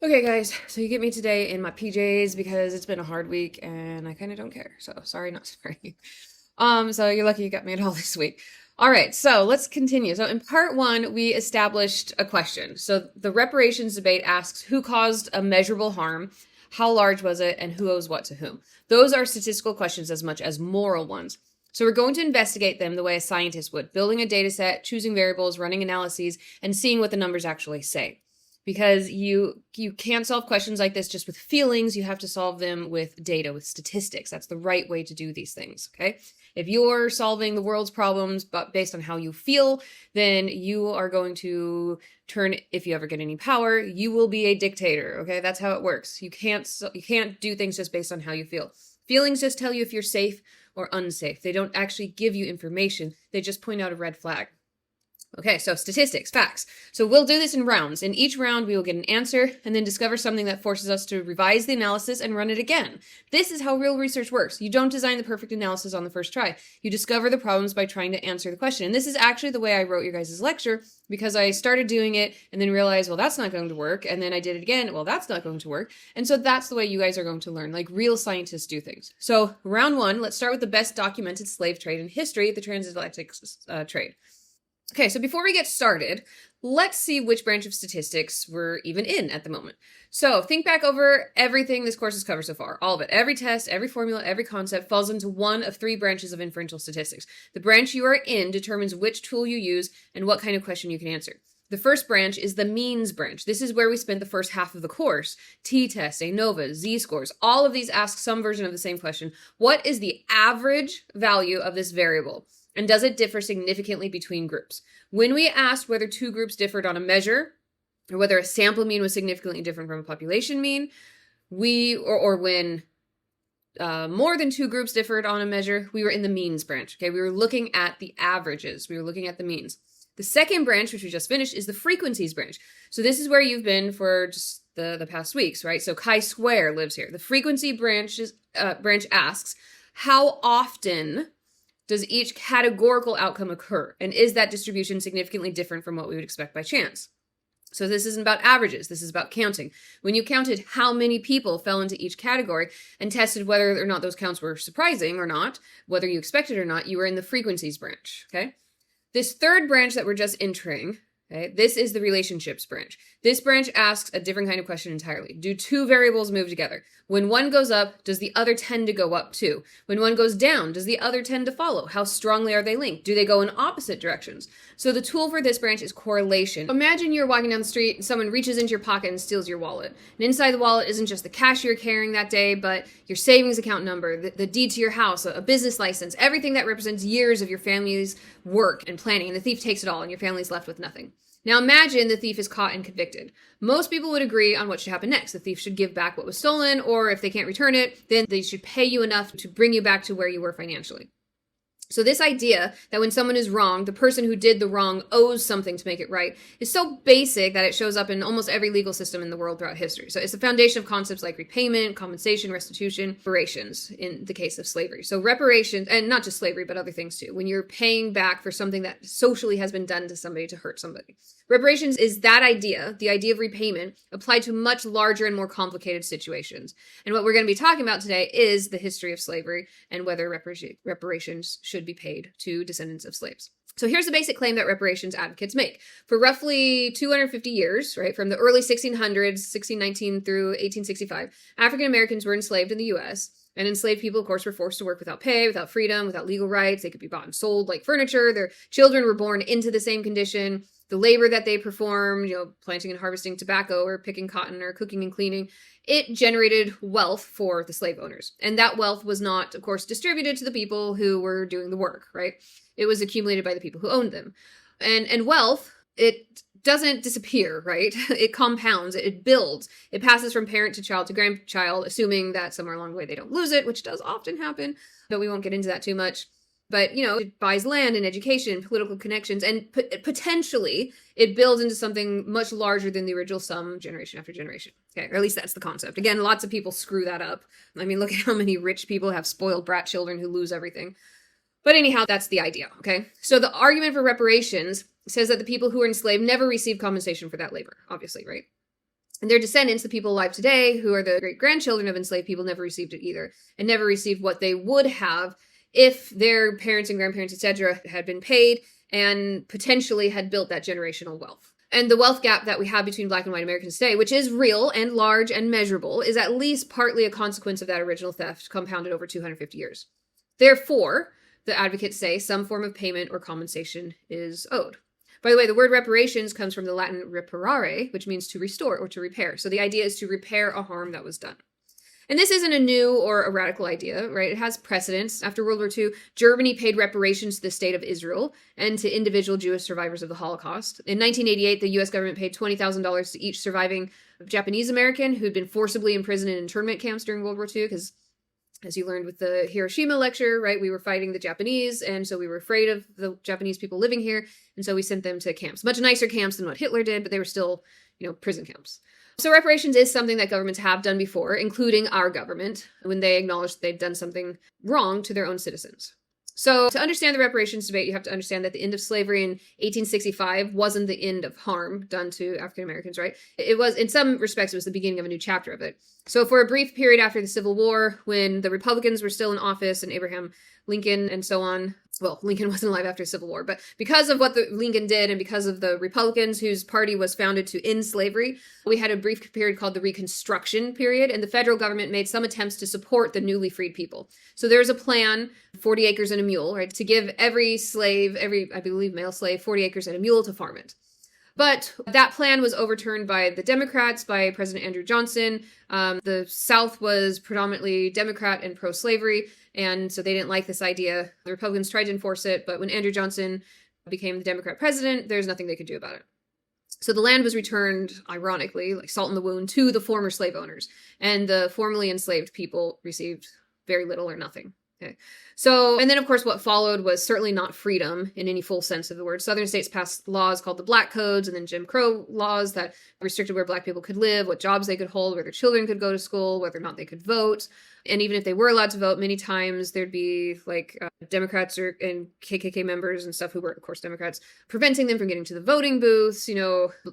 Okay, guys, so you get me today in my PJs because it's been a hard week and I kind of don't care. So sorry, not sorry. So you're lucky you got me at all this week. All right, so let's continue. So in part one, we established a question. So the reparations debate asks who caused a measurable harm, how large was it, and who owes what to whom. Those are statistical questions as much as moral ones. So we're going to investigate them the way a scientist would, building a data set, choosing variables, running analyses, and seeing what the numbers actually say, because you can't solve questions like this just with feelings. You have to solve them with data, with statistics. That's the right way to do these things. Okay, if you're solving the world's problems but based on how you feel, then you are going to turn, if you ever get any power, you will be a dictator. Okay, that's how it works. You can't do things just based on how you feel. Feelings just tell you if you're safe or unsafe. They don't actually give you information. They just point out a red flag. Okay, so statistics, facts. So we'll do this in rounds. In each round, we will get an answer and then discover something that forces us to revise the analysis and run it again. This is how real research works. You don't design the perfect analysis on the first try. You discover the problems by trying to answer the question. And this is actually the way I wrote your guys' lecture, because I started doing it and then realized, well, that's not going to work. And then I did it again. Well, that's not going to work. And so that's the way you guys are going to learn, like real scientists do things. So round one, let's start with the best documented slave trade in history, the transatlantic trade. Okay, so before we get started, let's see which branch of statistics we're even in at the moment. So think back over everything this course has covered so far. All of it. Every test, every formula, every concept falls into one of three branches of inferential statistics. The branch you are in determines which tool you use and what kind of question you can answer. The first branch is the means branch. This is where we spent the first half of the course. T-tests, ANOVA, Z-scores, all of these ask some version of the same question. What is the average value of this variable? And does it differ significantly between groups? When we asked whether two groups differed on a measure, or whether a sample mean was significantly different from a population mean, or when more than two groups differed on a measure, we were in the means branch. Okay, we were looking at the averages. We were looking at the means. The second branch, which we just finished, is the frequencies branch. So this is where you've been for just the past weeks, right? So chi-square lives here. The frequency branch asks, how often does each categorical outcome occur? And is that distribution significantly different from what we would expect by chance? So this isn't about averages. This is about counting. When you counted how many people fell into each category and tested whether or not those counts were surprising or not, whether you expected or not, you were in the frequencies branch, okay? This third branch that we're just entering, okay, this is the relationships branch. This branch asks a different kind of question entirely. Do two variables move together? When one goes up, does the other tend to go up too? When one goes down, does the other tend to follow? How strongly are they linked? Do they go in opposite directions? So the tool for this branch is correlation. Imagine you're walking down the street and someone reaches into your pocket and steals your wallet. And inside the wallet isn't just the cash you're carrying that day, but your savings account number, the deed to your house, a business license, everything that represents years of your family's work and planning. And the thief takes it all and your family's left with nothing. Now imagine the thief is caught and convicted. Most people would agree on what should happen next. The thief should give back what was stolen, or if they can't return it, then they should pay you enough to bring you back to where you were financially. So this idea that when someone is wrong, the person who did the wrong owes something to make it right is so basic that it shows up in almost every legal system in the world throughout history. So it's the foundation of concepts like repayment, compensation, restitution, reparations in the case of slavery. So reparations, and not just slavery, but other things too, when you're paying back for something that socially has been done to somebody to hurt somebody. Reparations is that idea, the idea of repayment, applied to much larger and more complicated situations. And what we're going to be talking about today is the history of slavery and whether reparations should be paid to descendants of slaves. So here's the basic claim that reparations advocates make. For roughly 250 years, right, from the early 1600s, 1619 through 1865, African Americans were enslaved in the U.S., and enslaved people, of course, were forced to work without pay, without freedom, without legal rights. They could be bought and sold like furniture. Their children were born into the same condition. The labor that they performed, planting and harvesting tobacco or picking cotton or cooking and cleaning, it generated wealth for the slave owners. And that wealth was not, of course, distributed to the people who were doing the work, right? It was accumulated by the people who owned them. And wealth, it doesn't disappear, right? It compounds, it builds, it passes from parent to grandchild, assuming that somewhere along the way they don't lose it, which does often happen, but we won't get into that too much. But, it buys land and education, political connections, and potentially it builds into something much larger than the original sum generation after generation. Okay, or at least that's the concept. Again, lots of people screw that up. I mean, look at how many rich people have spoiled brat children who lose everything. But anyhow, that's the idea, okay? So the argument for reparations says that the people who were enslaved never received compensation for that labor, obviously, right? And their descendants, the people alive today, who are the great-grandchildren of enslaved people, never received it either, and never received what they would have if their parents and grandparents, etc., had been paid and potentially had built that generational wealth. And the wealth gap that we have between black and white Americans today, which is real and large and measurable, is at least partly a consequence of that original theft compounded over 250 years. Therefore, the advocates say some form of payment or compensation is owed. By the way, the word reparations comes from the Latin reparare, which means to restore or to repair. So the idea is to repair a harm that was done. And this isn't a new or a radical idea, right? It has precedence. After World War II, Germany paid reparations to the state of Israel and to individual Jewish survivors of the Holocaust. In 1988, the U.S. government paid $20,000 to each surviving Japanese American who'd been forcibly imprisoned in internment camps during World War II, because as you learned with the Hiroshima lecture, right, we were fighting the Japanese, and so we were afraid of the Japanese people living here, and so we sent them to camps. Much nicer camps than what Hitler did, but they were still, prison camps. So reparations is something that governments have done before, including our government, when they acknowledged they'd done something wrong to their own citizens. So to understand the reparations debate, you have to understand that the end of slavery in 1865 wasn't the end of harm done to African Americans, right? It was, in some respects, it was the beginning of a new chapter of it. So for a brief period after the Civil War, when the Republicans were still in office and Abraham Lincoln and so on, well, Lincoln wasn't alive after the Civil War, but because of what Lincoln did and because of the Republicans whose party was founded to end slavery, we had a brief period called the Reconstruction period, and the federal government made some attempts to support the newly freed people. So there's a plan, 40 acres and a mule, right, to give every slave, I believe male slave, 40 acres and a mule to farm it. But that plan was overturned by the Democrats, by President Andrew Johnson. The South was predominantly Democrat and pro-slavery, and so they didn't like this idea. The Republicans tried to enforce it, but when Andrew Johnson became the Democrat president, there's nothing they could do about it. So the land was returned, ironically, like salt in the wound, to the former slave owners, and the formerly enslaved people received very little or nothing. Okay. So, and then of course what followed was certainly not freedom in any full sense of the word. Southern states passed laws called the Black Codes and then Jim Crow laws that restricted where Black people could live, what jobs they could hold, where their children could go to school, whether or not they could vote. And even if they were allowed to vote, many times there'd be like Democrats and KKK members and stuff who were, of course, Democrats, preventing them from getting to the voting booths,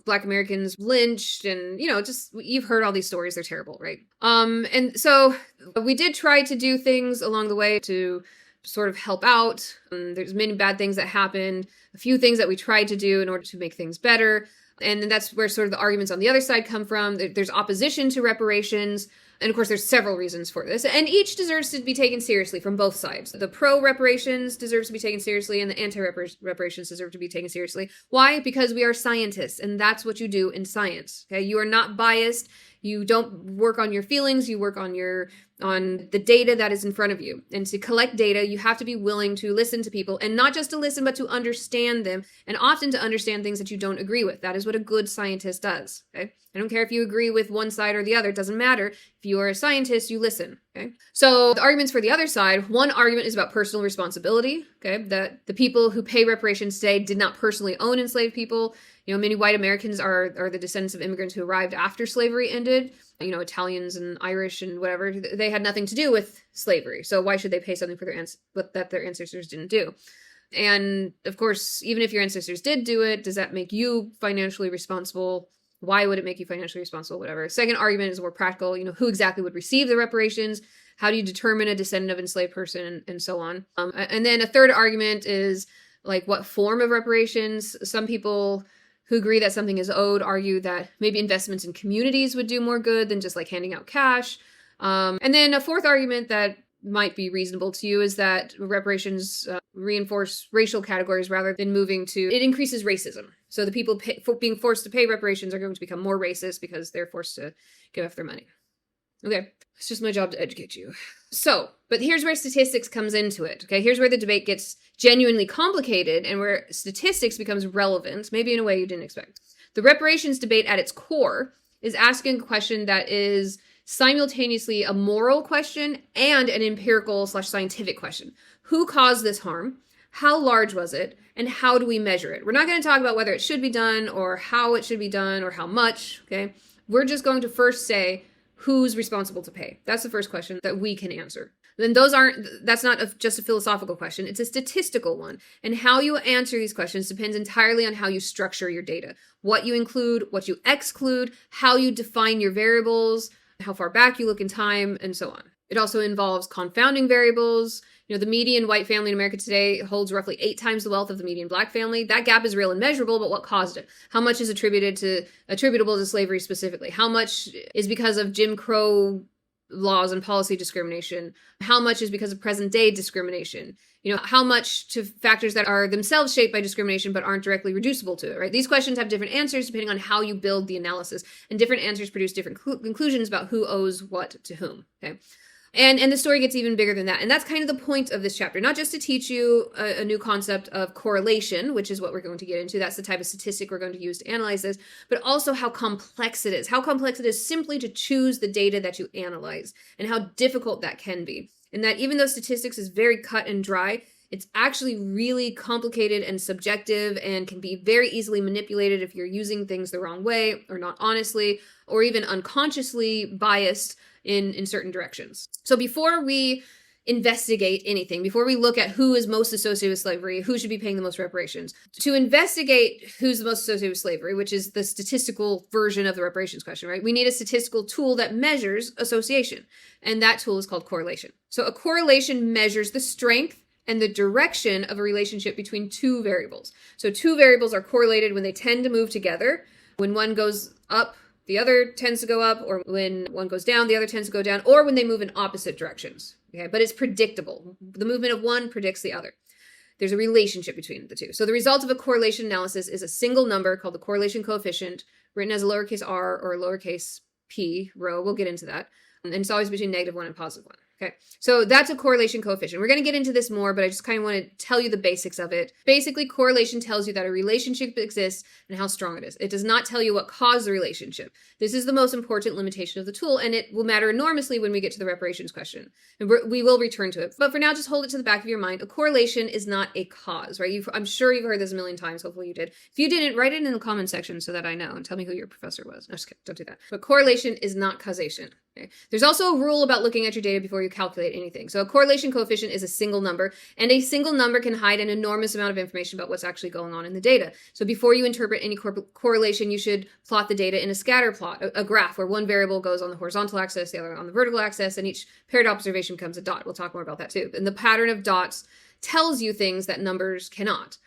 Black Americans lynched and, just, you've heard all these stories. They're terrible, right? And so we did try to do things along the way to sort of help out. There's many bad things that happened, a few things that we tried to do in order to make things better. And then that's where sort of the arguments on the other side come from. There's opposition to reparations. And of course, there's several reasons for this. And each deserves to be taken seriously from both sides. The pro-reparations deserves to be taken seriously, and the anti-reparations deserve to be taken seriously. Why? Because we are scientists, and that's what you do in science. Okay, you are not biased. You don't work on your feelings. You work on the data that is in front of you. And to collect data, you have to be willing to listen to people, and not just to listen, but to understand them, and often to understand things that you don't agree with. That is what a good scientist does. Okay, I don't care if you agree with one side or the other. It doesn't matter. If you are a scientist, you listen. Okay, so the arguments for the other side, one argument is about personal responsibility. Okay, that the people who pay reparations today did not personally own enslaved people. Many white Americans are the descendants of immigrants who arrived after slavery ended. Italians and Irish and whatever, they had nothing to do with slavery. So why should they pay something for that their ancestors didn't do? And of course, even if your ancestors did do it, does that make you financially responsible? Why would it make you financially responsible? Whatever. Second argument is more practical. Who exactly would receive the reparations? How do you determine a descendant of enslaved person, and so on? And then a third argument is like what form of reparations? Some people who agree that something is owed argue that maybe investments in communities would do more good than just like handing out cash. And then a fourth argument that might be reasonable to you is that reparations reinforce racial categories rather than it increases racism. So the people being forced to pay reparations are going to become more racist because they're forced to give up their money. Okay, it's just my job to educate you. So, but here's where statistics comes into it. Okay, here's where the debate gets genuinely complicated and where statistics becomes relevant, maybe in a way you didn't expect. The reparations debate at its core is asking a question that is simultaneously a moral question and an empirical/scientific question. Who caused this harm? How large was it? And how do we measure it? We're not going to talk about whether it should be done or how it should be done or how much, okay? We're just going to first say, who's responsible to pay? That's the first question that we can answer. Then that's not just a philosophical question. It's a statistical one. And how you answer these questions depends entirely on how you structure your data, what you include, what you exclude, how you define your variables, how far back you look in time, and so on. It also involves confounding variables. The median white family in America today holds roughly 8 times the wealth of the median black family. That gap is real and measurable, but what caused it? How much is attributable to slavery specifically? How much is because of Jim Crow laws and policy discrimination? How much is because of present day discrimination? How much to factors that are themselves shaped by discrimination but aren't directly reducible to it, right? These questions have different answers depending on how you build the analysis, and different answers produce different conclusions about who owes what to whom, okay? And the story gets even bigger than that. And that's kind of the point of this chapter, not just to teach you a new concept of correlation, which is what we're going to get into. That's the type of statistic we're going to use to analyze this, but also how complex it is. How complex it is simply to choose the data that you analyze, and how difficult that can be. And that even though statistics is very cut and dry, it's actually really complicated and subjective and can be very easily manipulated if you're using things the wrong way, or not honestly, or even unconsciously biased in certain directions. So before we investigate anything, before we look at who is most associated with slavery, who should be paying the most reparations, to investigate who's the most associated with slavery, which is the statistical version of the reparations question, right? We need a statistical tool that measures association, and that tool is called correlation. So a correlation measures the strength and the direction of a relationship between two variables. So two variables are correlated when they tend to move together. When one goes up, the other tends to go up, or when one goes down, the other tends to go down, or when they move in opposite directions. Okay, but it's predictable. The movement of one predicts the other. There's a relationship between the two. So the result of a correlation analysis is a single number called the correlation coefficient, written as a lowercase r or a lowercase p, rho. We'll get into that. And it's always between -1 and +1. Okay, so that's a correlation coefficient. We're going to get into this more, but I just kind of want to tell you the basics of it. Basically, correlation tells you that a relationship exists and how strong it is. It does not tell you what caused the relationship. This is the most important limitation of the tool, and it will matter enormously when we get to the reparations question. And we will return to it. But for now, just hold it to the back of your mind. A correlation is not a cause, right? I'm sure you've heard this a million times. Hopefully you did. If you didn't, write it in the comment section so that I know, and tell me who your professor was. No, just kidding. Don't do that. But correlation is not causation. Okay. There's also a rule about looking at your data before you calculate anything. So a correlation coefficient is a single number, and a single number can hide an enormous amount of information about what's actually going on in the data. So before you interpret any correlation, you should plot the data in a scatter plot, a graph where one variable goes on the horizontal axis, the other on the vertical axis, and each paired observation becomes a dot. We'll talk more about that too. And the pattern of dots tells you things that numbers cannot.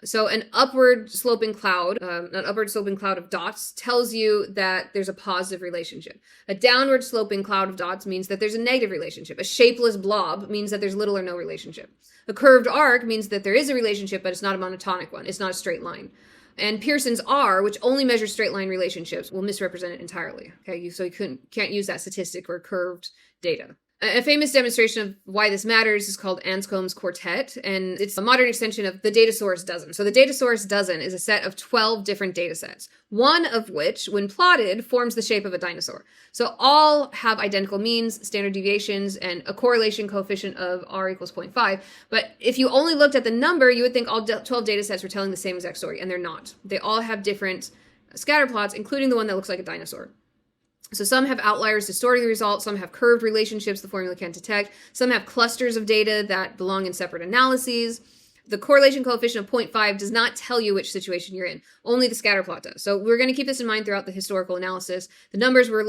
So an upward sloping cloud of dots tells you that there's a positive relationship. A downward sloping cloud of dots means that there's a negative relationship. A shapeless blob means that there's little or no relationship. A curved arc means that there is a relationship, but it's not a monotonic one. It's not a straight line. And Pearson's R, which only measures straight line relationships, will misrepresent it entirely. Okay, so you can't use that statistic for curved data. A famous demonstration of why this matters is called Anscombe's quartet, and it's a modern extension of the data source dozen. So the data source dozen is a set of 12 different data sets, one of which, when plotted, forms the shape of a dinosaur. So all have identical means, standard deviations, and a correlation coefficient of r equals 0.5. But if you only looked at the number, you would think all 12 data sets were telling the same exact story, and they're not. They all have different scatter plots, including the one that looks like a dinosaur. So some have outliers distorting the result, some have curved relationships the formula can't detect, some have clusters of data that belong in separate analyses. The correlation coefficient of 0.5 does not tell you which situation you're in. Only the scatter plot does. So we're going to keep this in mind throughout the historical analysis. The numbers we're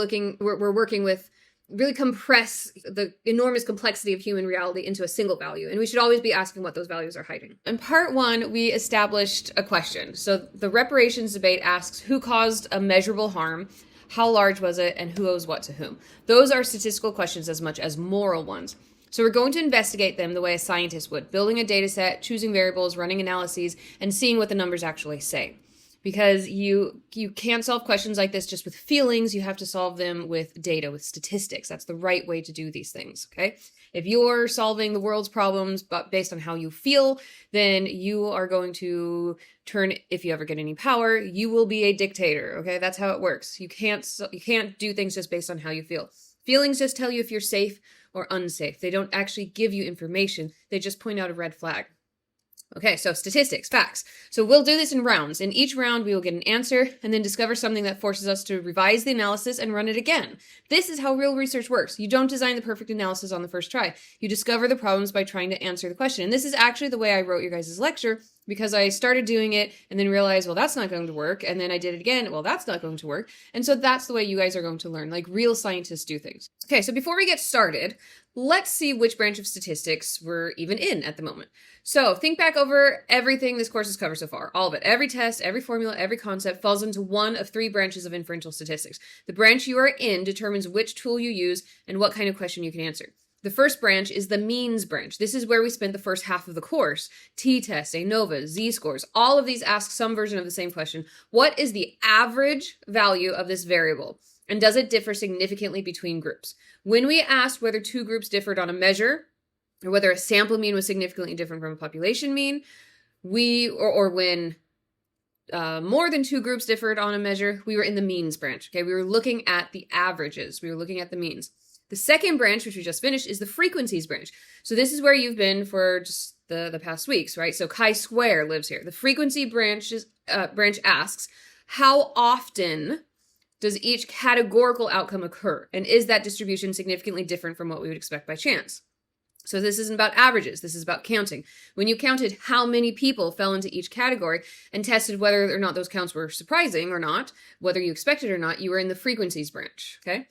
working with really compress the enormous complexity of human reality into a single value. And we should always be asking what those values are hiding. In part 1, we established a question. So the reparations debate asks who caused a measurable harm, how large was it, and who owes what to whom. Those are statistical questions as much as moral ones. So we're going to investigate them the way a scientist would, building a data set, choosing variables, running analyses, and seeing what the numbers actually say. Because you can't solve questions like this just with feelings, you have to solve them with data, with statistics. That's the right way to do these things, okay? If you're solving the world's problems but based on how you feel, then you are going to turn, if you ever get any power, you will be a dictator, okay? That's how it works. You can't do things just based on how you feel. Feelings just tell you if you're safe or unsafe. They don't actually give you information. They just point out a red flag. Okay, so statistics, facts. So we'll do this in rounds. In each round, we will get an answer and then discover something that forces us to revise the analysis and run it again. This is how real research works. You don't design the perfect analysis on the first try. You discover the problems by trying to answer the question. And this is actually the way I wrote your guys' lecture, because I started doing it and then realized, well, that's not going to work. And then I did it again. Well, that's not going to work. And so that's the way you guys are going to learn, like real scientists do things. Okay, so before we get started, let's see which branch of statistics we're even in at the moment. So think back over everything this course has covered so far. All of it. Every test, every formula, every concept falls into one of three branches of inferential statistics. The branch you are in determines which tool you use and what kind of question you can answer. The first branch is the means branch. This is where we spent the first half of the course. T-tests, ANOVA, Z-scores, all of these ask some version of the same question. What is the average value of this variable? And does it differ significantly between groups? When we asked whether two groups differed on a measure, or whether a sample mean was significantly different from a population mean, or when more than two groups differed on a measure, we were in the means branch. Okay, we were looking at the averages. We were looking at the means. The second branch, which we just finished, is the frequencies branch. So this is where you've been for just the past weeks, right? So chi-square lives here. The frequency branch asks, how often does each categorical outcome occur? And is that distribution significantly different from what we would expect by chance? So this isn't about averages. This is about counting. When you counted how many people fell into each category and tested whether or not those counts were surprising or not, whether you expected or not, you were in the frequencies branch, okay?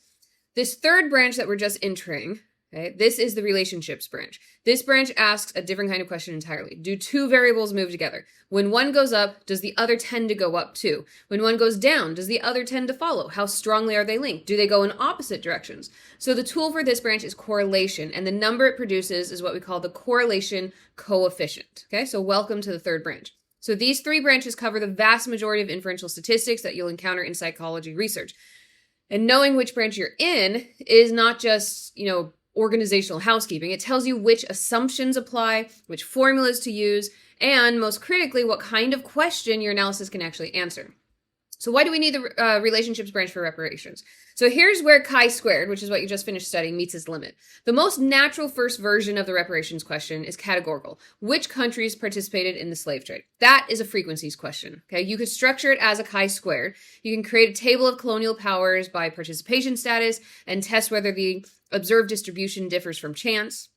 This third branch that we're just entering, okay, this is the relationships branch. This branch asks a different kind of question entirely. Do two variables move together? When one goes up, does the other tend to go up too? When one goes down, does the other tend to follow? How strongly are they linked? Do they go in opposite directions? So the tool for this branch is correlation, and the number it produces is what we call the correlation coefficient. Okay, so welcome to the third branch. So these three branches cover the vast majority of inferential statistics that you'll encounter in psychology research. And knowing which branch you're in is not just, organizational housekeeping. It tells you which assumptions apply, which formulas to use, and most critically, what kind of question your analysis can actually answer. So why do we need the relationships branch for reparations? So here's where chi-squared, which is what you just finished studying, meets its limit. The most natural first version of the reparations question is categorical. Which countries participated in the slave trade? That is a frequencies question. Okay, you could structure it as a chi-squared. You can create a table of colonial powers by participation status and test whether the observed distribution differs from chance.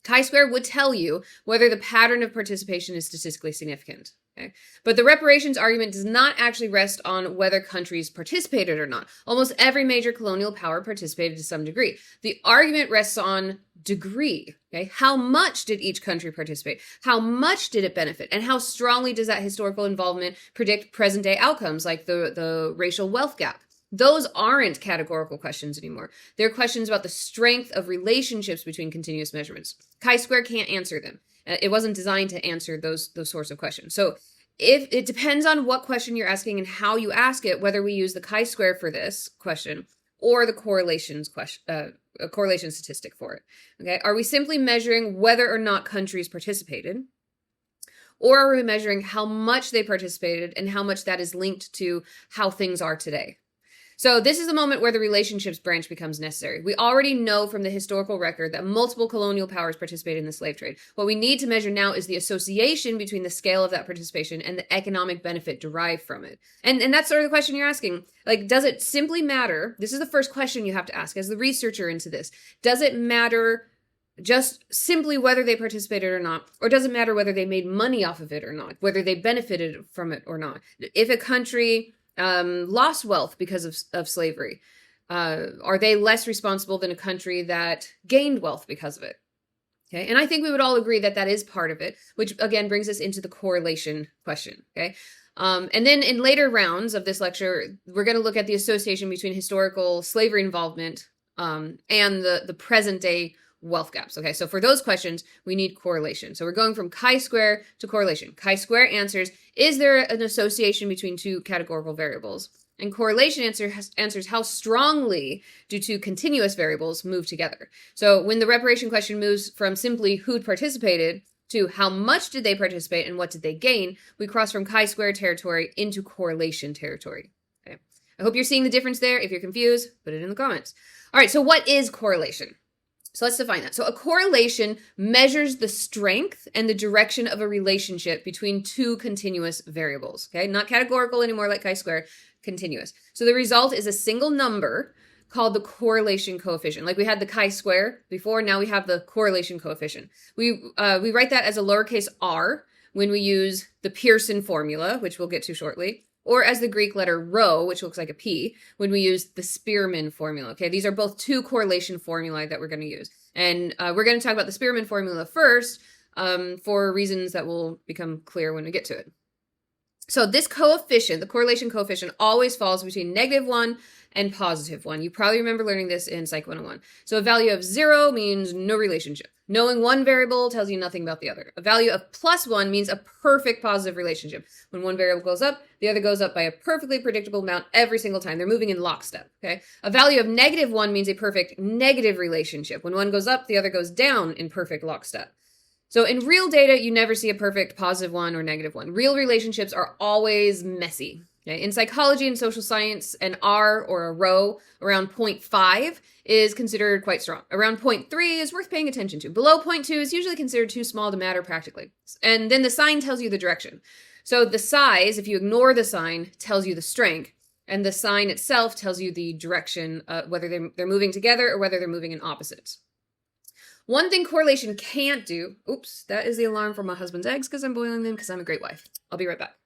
Chi-square would tell you whether the pattern of participation is statistically significant. Okay? But the reparations argument does not actually rest on whether countries participated or not. Almost every major colonial power participated to some degree. The argument rests on degree. Okay? How much did each country participate? How much did it benefit? And how strongly does that historical involvement predict present-day outcomes like the racial wealth gap? Those aren't categorical questions anymore. They're questions about the strength of relationships between continuous measurements. Chi-square can't answer them. It wasn't designed to answer those sorts of questions. So if it depends on what question you're asking and how you ask it, whether we use the chi-square for this question or the correlations question, a correlation statistic for it. Okay, are we simply measuring whether or not countries participated? Or are we measuring how much they participated and how much that is linked to how things are today? So this is the moment where the relationships branch becomes necessary. We already know from the historical record that multiple colonial powers participated in the slave trade. What we need to measure now is the association between the scale of that participation and the economic benefit derived from it. And that's sort of the question you're asking. Like, does it simply matter? This is the first question you have to ask as the researcher into this. Does it matter just simply whether they participated or not? Or does it matter whether they made money off of it or not? Whether they benefited from it or not? If a country lost wealth because of slavery, are they less responsible than a country that gained wealth because of it? Okay, and I think we would all agree that that is part of it, which again brings us into the correlation question. Okay, and then in later rounds of this lecture, we're going to look at the association between historical slavery involvement and the present day wealth gaps. Okay, so for those questions, we need correlation. So we're going from chi-square to correlation. Chi-square answers, is there an association between two categorical variables? And correlation answers how strongly do two continuous variables move together? So when the reparation question moves from simply who participated to how much did they participate and what did they gain, we cross from chi-square territory into correlation territory. Okay, I hope you're seeing the difference there. If you're confused, put it in the comments. All right, so what is correlation? So let's define that. So a correlation measures the strength and the direction of a relationship between two continuous variables, okay? Not categorical anymore like chi-square, continuous. So the result is a single number called the correlation coefficient. Like we had the chi-square before, now we have the correlation coefficient. We write that as a lowercase r when we use the Pearson formula, which we'll get to shortly, or as the Greek letter rho, which looks like a P, when we use the Spearman formula. Okay, these are both two correlation formulae that we're going to use. And we're going to talk about the Spearman formula first for reasons that will become clear when we get to it. So this coefficient, the correlation coefficient, always falls between -1 and +1. You probably remember learning this in Psych 101. So a value of 0 means no relationship. Knowing one variable tells you nothing about the other. A value of +1 means a perfect positive relationship. When one variable goes up, the other goes up by a perfectly predictable amount every single time. They're moving in lockstep, okay? A value of -1 means a perfect negative relationship. When one goes up, the other goes down in perfect lockstep. So in real data, you never see a perfect +1 or -1. Real relationships are always messy. Okay? In psychology and social science, an R or a rho around 0.5 is considered quite strong. Around 0.3 is worth paying attention to. Below 0.2 is usually considered too small to matter practically. And then the sign tells you the direction. So the size, if you ignore the sign, tells you the strength. And the sign itself tells you the direction, whether they're moving together or whether they're moving in opposites. One thing correlation can't do, oops, that is the alarm for my husband's eggs because I'm boiling them because I'm a great wife. I'll be right back.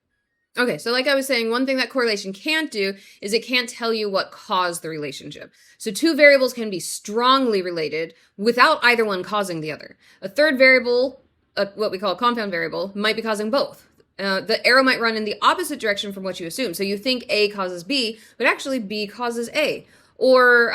Okay, so like I was saying, one thing that correlation can't do is it can't tell you what caused the relationship. So two variables can be strongly related without either one causing the other. A third variable, what we call a compound variable, might be causing both. The arrow might run in the opposite direction from what you assume. So you think A causes B, but actually B causes A. Or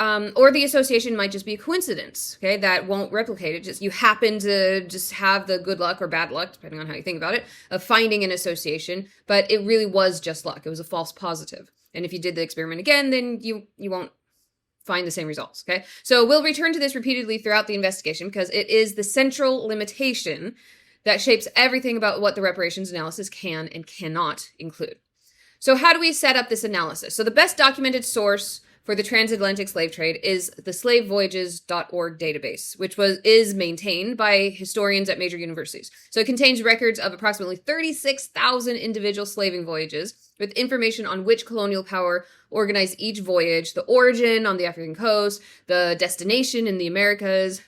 the association might just be a coincidence, okay, that won't replicate it. Just you happen to just have the good luck or bad luck, depending on how you think about it, of finding an association, but it really was just luck. It was a false positive. And if you did the experiment again, then you won't find the same results, okay? So we'll return to this repeatedly throughout the investigation because it is the central limitation that shapes everything about what the reparations analysis can and cannot include. So how do we set up this analysis? So the best documented source for the transatlantic slave trade is the slavevoyages.org database, which is maintained by historians at major universities. So it contains records of approximately 36,000 individual slaving voyages with information on which colonial power organized each voyage, the origin on the African coast, the destination in the Americas,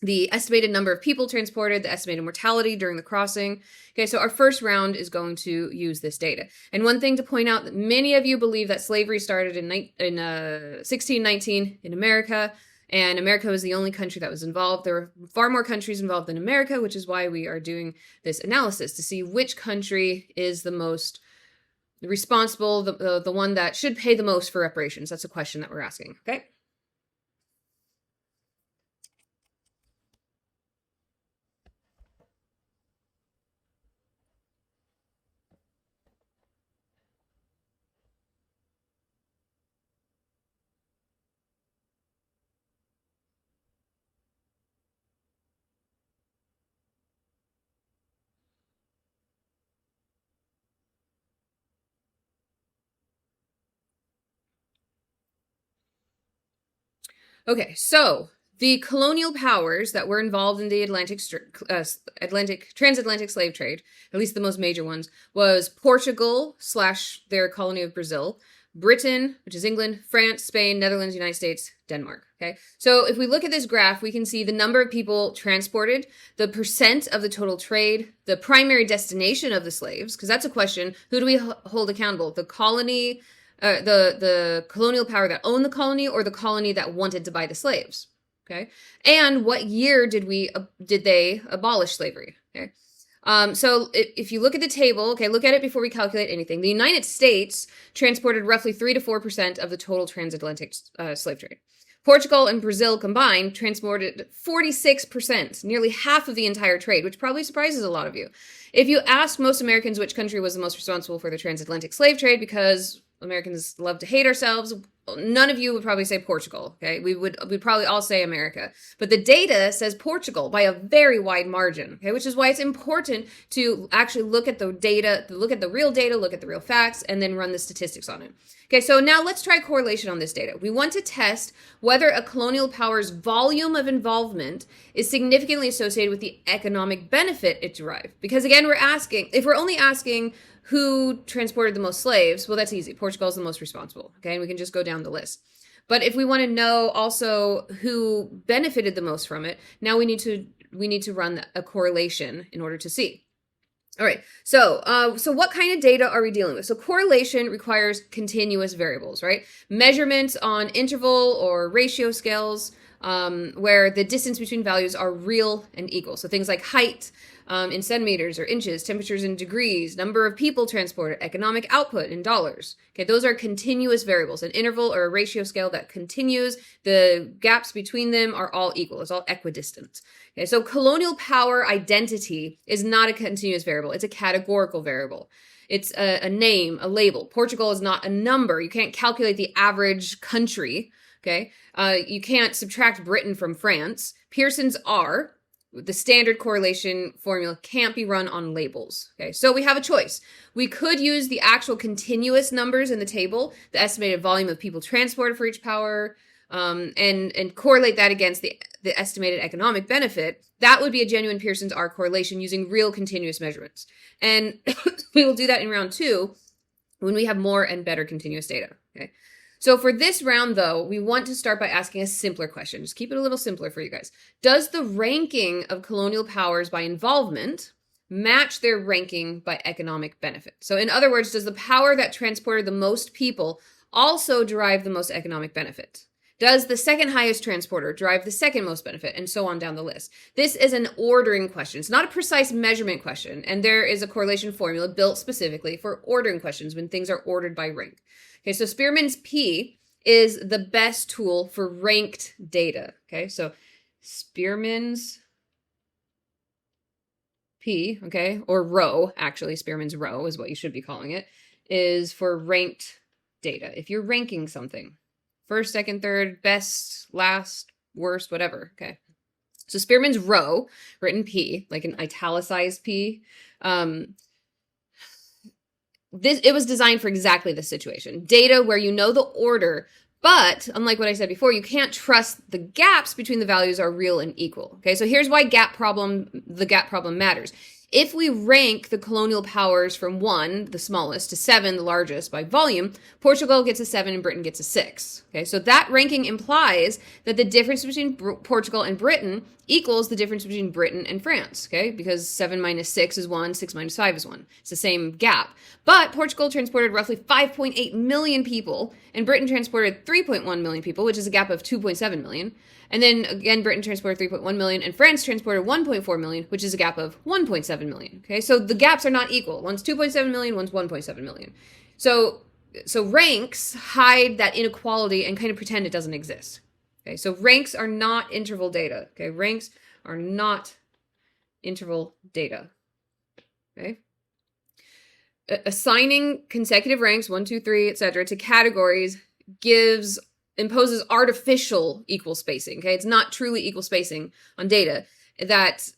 the estimated number of people transported, the estimated mortality during the crossing. Okay, so our first round is going to use this data. And one thing to point out, that many of you believe that slavery started in 1619 in America, and America was the only country that was involved. There were far more countries involved than America, which is why we are doing this analysis to see which country is the most responsible, the one that should pay the most for reparations. That's a question that we're asking, okay? Okay, so the colonial powers that were involved in the transatlantic slave trade, at least the most major ones, was Portugal / their colony of Brazil, Britain, which is England, France, Spain, Netherlands, United States, Denmark. Okay, so if we look at this graph, we can see the number of people transported, the percent of the total trade, the primary destination of the slaves, because that's a question. Who do we hold accountable? The colony, the colonial power that owned the colony, or the colony that wanted to buy the slaves? Okay, and what year did they abolish slavery? Okay. So if you look at the table, okay, look at it before we calculate anything. The United States transported roughly 3 to 4% of the total transatlantic slave trade. Portugal and Brazil combined transported 46%, nearly half of the entire trade, which probably surprises a lot of you. If you ask most Americans which country was the most responsible for the transatlantic slave trade, because Americans love to hate ourselves. None of you would probably say Portugal, okay? We'd probably all say America. But the data says Portugal by a very wide margin, okay? Which is why it's important to actually look at the data, look at the real data, look at the real facts, and then run the statistics on it. Okay, so now let's try correlation on this data. We want to test whether a colonial power's volume of involvement is significantly associated with the economic benefit it derived. Because again, if we're only asking who transported the most slaves, well, that's easy. Portugal is the most responsible, okay? And we can just go down the list. But if we want to know also who benefited the most from it, now we need to run a correlation in order to see. All right, so what kind of data are we dealing with? So correlation requires continuous variables, right? Measurements on interval or ratio scales where the distance between values are real and equal. So things like height in centimeters or inches, temperatures in degrees, number of people transported, economic output in dollars. Okay, those are continuous variables. An interval or a ratio scale that continues, the gaps between them are all equal. It's all equidistant. Okay, so colonial power identity is not a continuous variable. It's a categorical variable. It's a name, a label. Portugal is not a number. You can't calculate the average country. Okay, you can't subtract Britain from France. Pearson's are. The standard correlation formula can't be run on labels. Okay, so we have a choice. We could use the actual continuous numbers in the table, the estimated volume of people transported for each power, and correlate that against the estimated economic benefit. That would be a genuine Pearson's R correlation using real continuous measurements. And we will do that in round 2 when we have more and better continuous data. Okay. So for this round, though, we want to start by asking a simpler question. Just keep it a little simpler for you guys. Does the ranking of colonial powers by involvement match their ranking by economic benefit? So in other words, does the power that transported the most people also derive the most economic benefit? Does the second highest transporter derive the second most benefit? And so on down the list. This is an ordering question. It's not a precise measurement question. And there is a correlation formula built specifically for ordering questions when things are ordered by rank. Okay, so Spearman's P is the best tool for ranked data. Okay, so Spearman's P, okay, or row, actually, Spearman's row is what you should be calling it, is for ranked data. If you're ranking something, first, second, third, best, last, worst, whatever, okay. So Spearman's row, written P, like an italicized P, it was designed for exactly this situation. Data where you know the order, but unlike what I said before, you can't trust the gaps between the values are real and equal. Okay, so here's why the gap problem matters. If we rank the colonial powers from 1, the smallest, to 7, the largest, by volume, Portugal gets a 7 and Britain gets a 6. Okay, so that ranking implies that the difference between Portugal and Britain equals the difference between Britain and France, okay? Because 7 minus 6 is 1, 6 minus 5 is 1. It's the same gap. But Portugal transported roughly 5.8 million people, and Britain transported 3.1 million people, which is a gap of 2.7 million. And then again, Britain transported 3.1 million and France transported 1.4 million, which is a gap of 1.7 million. Okay, so the gaps are not equal. One's 2.7 million, one's 1.7 million. So ranks hide that inequality and kind of pretend it doesn't exist. Okay, so ranks are not interval data. Okay, ranks are not interval data. Okay. Assigning consecutive ranks, 1, 2, 3, etc., to categories imposes artificial equal spacing. Okay, it's not truly equal spacing on data that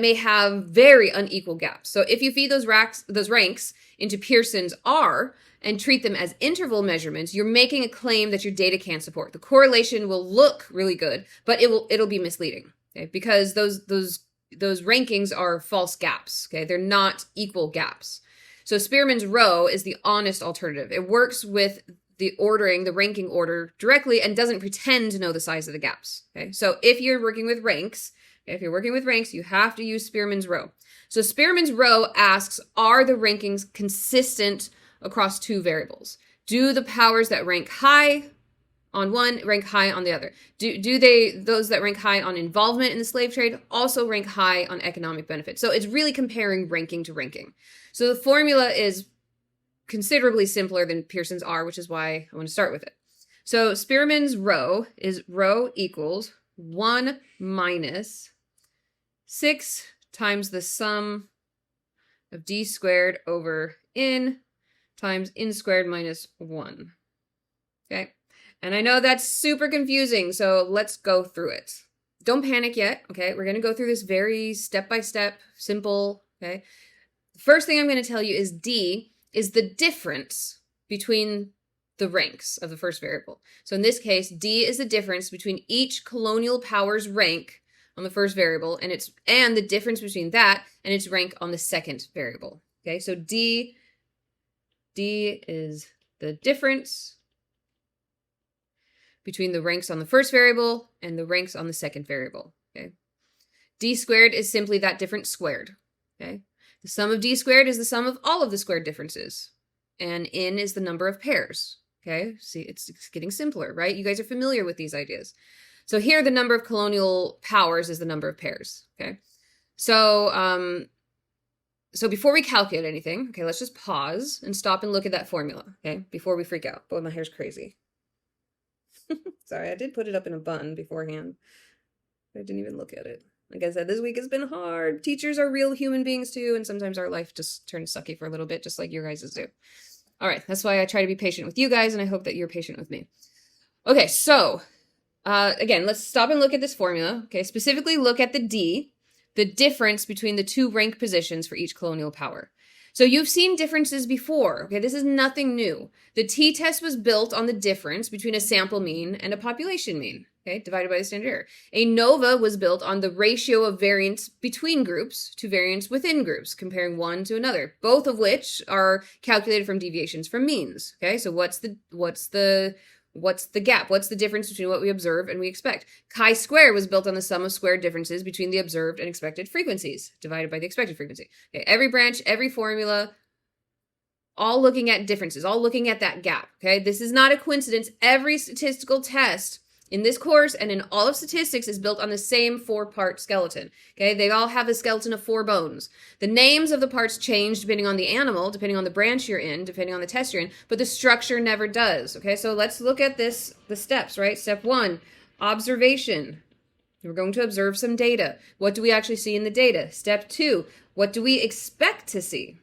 may have very unequal gaps. So if you feed those ranks into Pearson's R and treat them as interval measurements, you're making a claim that your data can't support. The correlation will look really good, but it'll be misleading. Okay, because those rankings are false gaps. Okay, they're not equal gaps. So Spearman's row is the honest alternative. It works with the ranking order directly and doesn't pretend to know the size of the gaps. Okay, so if you're working with ranks, you have to use Spearman's row. So Spearman's row asks, are the rankings consistent across 2 variables? Do the powers that rank high on one rank high on the other? Those that rank high on involvement in the slave trade also rank high on economic benefit? So it's really comparing ranking to ranking. So the formula is considerably simpler than Pearson's R, which is why I want to start with it. So Spearman's row is row equals 1 minus 6 times the sum of d squared over n times n squared minus 1. Okay? And I know that's super confusing, so let's go through it. Don't panic yet, okay? We're going to go through this very step-by-step, simple, okay? The first thing I'm going to tell you is D is the difference between the ranks of the first variable. So in this case, D is the difference between each colonial power's rank on the first variable, and the difference between that and its rank on the second variable. Okay, so D is the difference between the ranks on the first variable and the ranks on the second variable. Okay, D squared is simply that difference squared. Okay, the sum of D squared is the sum of all of the squared differences, and N is the number of pairs. Okay, see, it's getting simpler, right? You guys are familiar with these ideas. So here, the number of colonial powers is the number of pairs. Okay, so before we calculate anything, okay, let's just pause and stop and look at that formula. Okay, before we freak out. Boy, my hair's crazy. Sorry, I did put it up in a bun beforehand. I didn't even look at it. Like I said, this week has been hard. Teachers are real human beings too, and sometimes our life just turns sucky for a little bit, just like your guys' do. All right, that's why I try to be patient with you guys, and I hope that you're patient with me. Okay, so again, let's stop and look at this formula. Okay, specifically look at the D, the difference between the two rank positions for each colonial power. So you've seen differences before. Okay, this is nothing new. The t-test was built on the difference between a sample mean and a population mean, okay, divided by the standard error. ANOVA was built on the ratio of variance between groups to variance within groups, comparing one to another, both of which are calculated from deviations from means. Okay, so what's the gap? What's the difference between what we observe and we expect? Chi-square was built on the sum of squared differences between the observed and expected frequencies, divided by the expected frequency. Okay, every branch, every formula, all looking at differences, all looking at that gap. Okay, this is not a coincidence. Every statistical test in this course and in all of statistics is built on the same 4-part skeleton. Okay, they all have a skeleton of 4 bones. The names of the parts change depending on the animal, depending on the branch you're in, depending on the test you're in, but the structure never does. Okay, so let's look at the steps, right? Step 1, observation. We're going to observe some data. What do we actually see in the data? Step 2, what do we expect to see?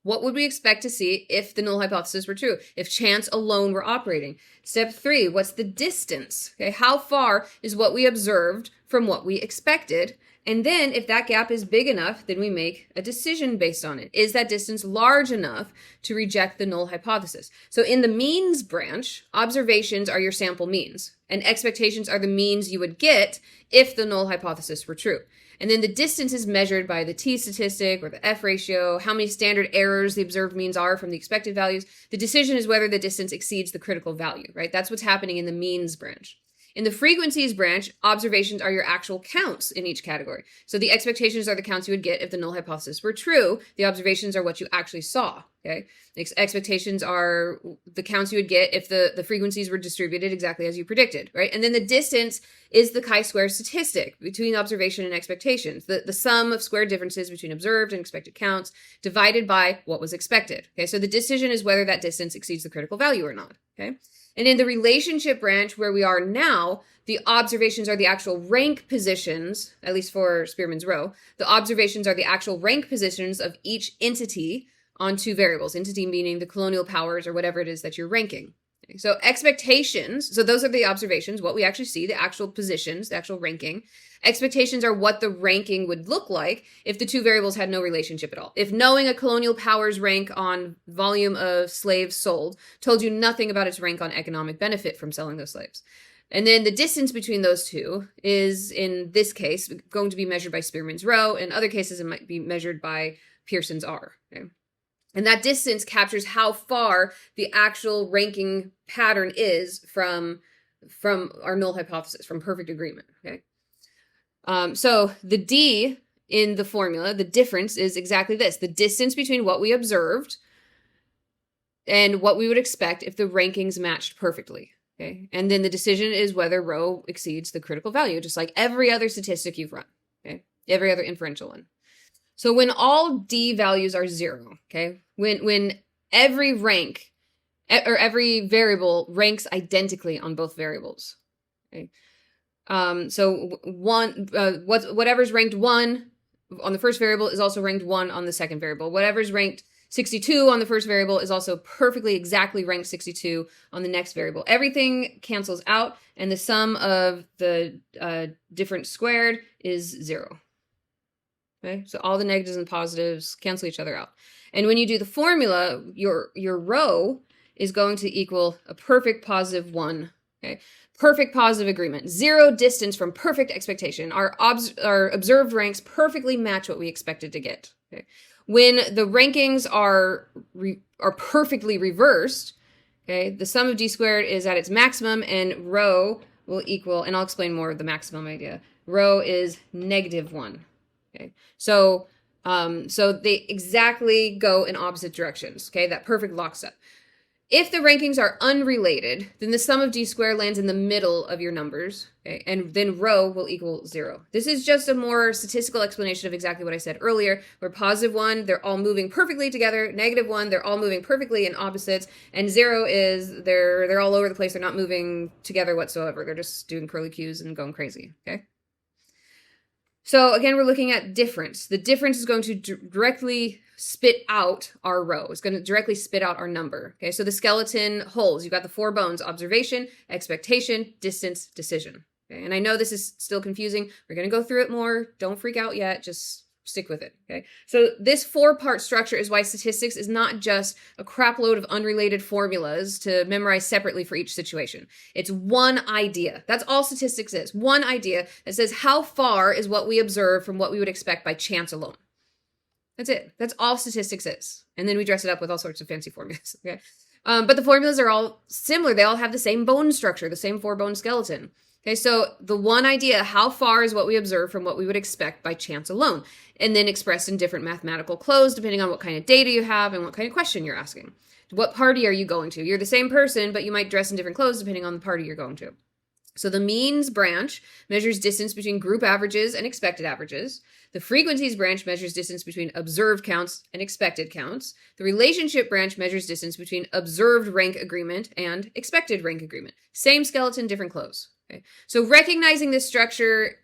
What would we expect to see if the null hypothesis were true, if chance alone were operating? Step 3, what's the distance? Okay, how far is what we observed from what we expected? And then if that gap is big enough, then we make a decision based on it. Is that distance large enough to reject the null hypothesis? So in the means branch, observations are your sample means, and expectations are the means you would get if the null hypothesis were true. And then the distance is measured by the t-statistic or the F ratio, how many standard errors the observed means are from the expected values. The decision is whether the distance exceeds the critical value, right? That's what's happening in the means branch. In the frequencies branch, observations are your actual counts in each category. So the expectations are the counts you would get if the null hypothesis were true. The observations are what you actually saw, okay? Expectations are the counts you would get if the frequencies were distributed exactly as you predicted, right? And then the distance is the chi-square statistic between observation and expectations, the sum of square differences between observed and expected counts divided by what was expected, okay? So the decision is whether that distance exceeds the critical value or not, okay? And in the relationship branch where we are now, the observations are the actual rank positions, at least for Spearman's row. The observations are the actual rank positions of each entity on 2 variables. Entity meaning the colonial powers or whatever it is that you're ranking. Okay, so expectations, so those are the observations, what we actually see, the actual positions, the actual ranking. Expectations are what the ranking would look like if the 2 variables had no relationship at all. If knowing a colonial power's rank on volume of slaves sold told you nothing about its rank on economic benefit from selling those slaves. And then the distance between those two is, in this case, going to be measured by Spearman's row. In other cases, it might be measured by Pearson's R. Okay? And that distance captures how far the actual ranking pattern is from our null hypothesis, from perfect agreement. Okay. So the D in the formula, the difference is exactly this: the distance between what we observed and what we would expect if the rankings matched perfectly. Okay. And then the decision is whether rho exceeds the critical value, just like every other statistic you've run. Okay. Every other inferential one. So when all D values are 0, okay, when every rank or every variable ranks identically on both variables, okay, so whatever's ranked 1 on the first variable is also ranked 1 on the second variable. Whatever's ranked 62 on the first variable is also perfectly exactly ranked 62 on the next variable. Everything cancels out, and the sum of the difference squared is 0. Okay, so all the negatives and positives cancel each other out. And when you do the formula, your row is going to equal a perfect positive 1. Okay, perfect positive agreement. 0 distance from perfect expectation. Our observed ranks perfectly match what we expected to get. Okay, when the rankings are perfectly reversed, okay, the sum of d squared is at its maximum, and rho will equal, and I'll explain more of the maximum idea. Rho is -1. Okay, so they exactly go in opposite directions. Okay, that perfect lockstep. If the rankings are unrelated, then the sum of d squared lands in the middle of your numbers, okay, and then rho will equal 0. This is just a more statistical explanation of exactly what I said earlier, where +1, they're all moving perfectly together, -1, they're all moving perfectly in opposites, and 0 is they're all over the place, they're not moving together whatsoever, they're just doing curly cues and going crazy, okay? So again, we're looking at difference. The difference is going to directly spit out our row. It's going to directly spit out our number. Okay, so the skeleton holds. You've got the 4 bones: observation, expectation, distance, decision. Okay, and I know this is still confusing. We're going to go through it more. Don't freak out yet. Just stick with it. Okay, so this 4-part structure is why statistics is not just a crap load of unrelated formulas to memorize separately for each situation. It's one idea. That's all statistics is. One idea that says how far is what we observe from what we would expect by chance alone. That's it. That's all statistics is. And then we dress it up with all sorts of fancy formulas. Okay, but the formulas are all similar. They all have the same bone structure, the same 4-bone skeleton. Okay, so the one idea, how far is what we observe from what we would expect by chance alone, and then expressed in different mathematical clothes depending on what kind of data you have and what kind of question you're asking. What party are you going to? You're the same person, but you might dress in different clothes depending on the party you're going to. So the means branch measures distance between group averages and expected averages. The frequencies branch measures distance between observed counts and expected counts. The relationship branch measures distance between observed rank agreement and expected rank agreement. Same skeleton, different clothes. Okay. So recognizing this structure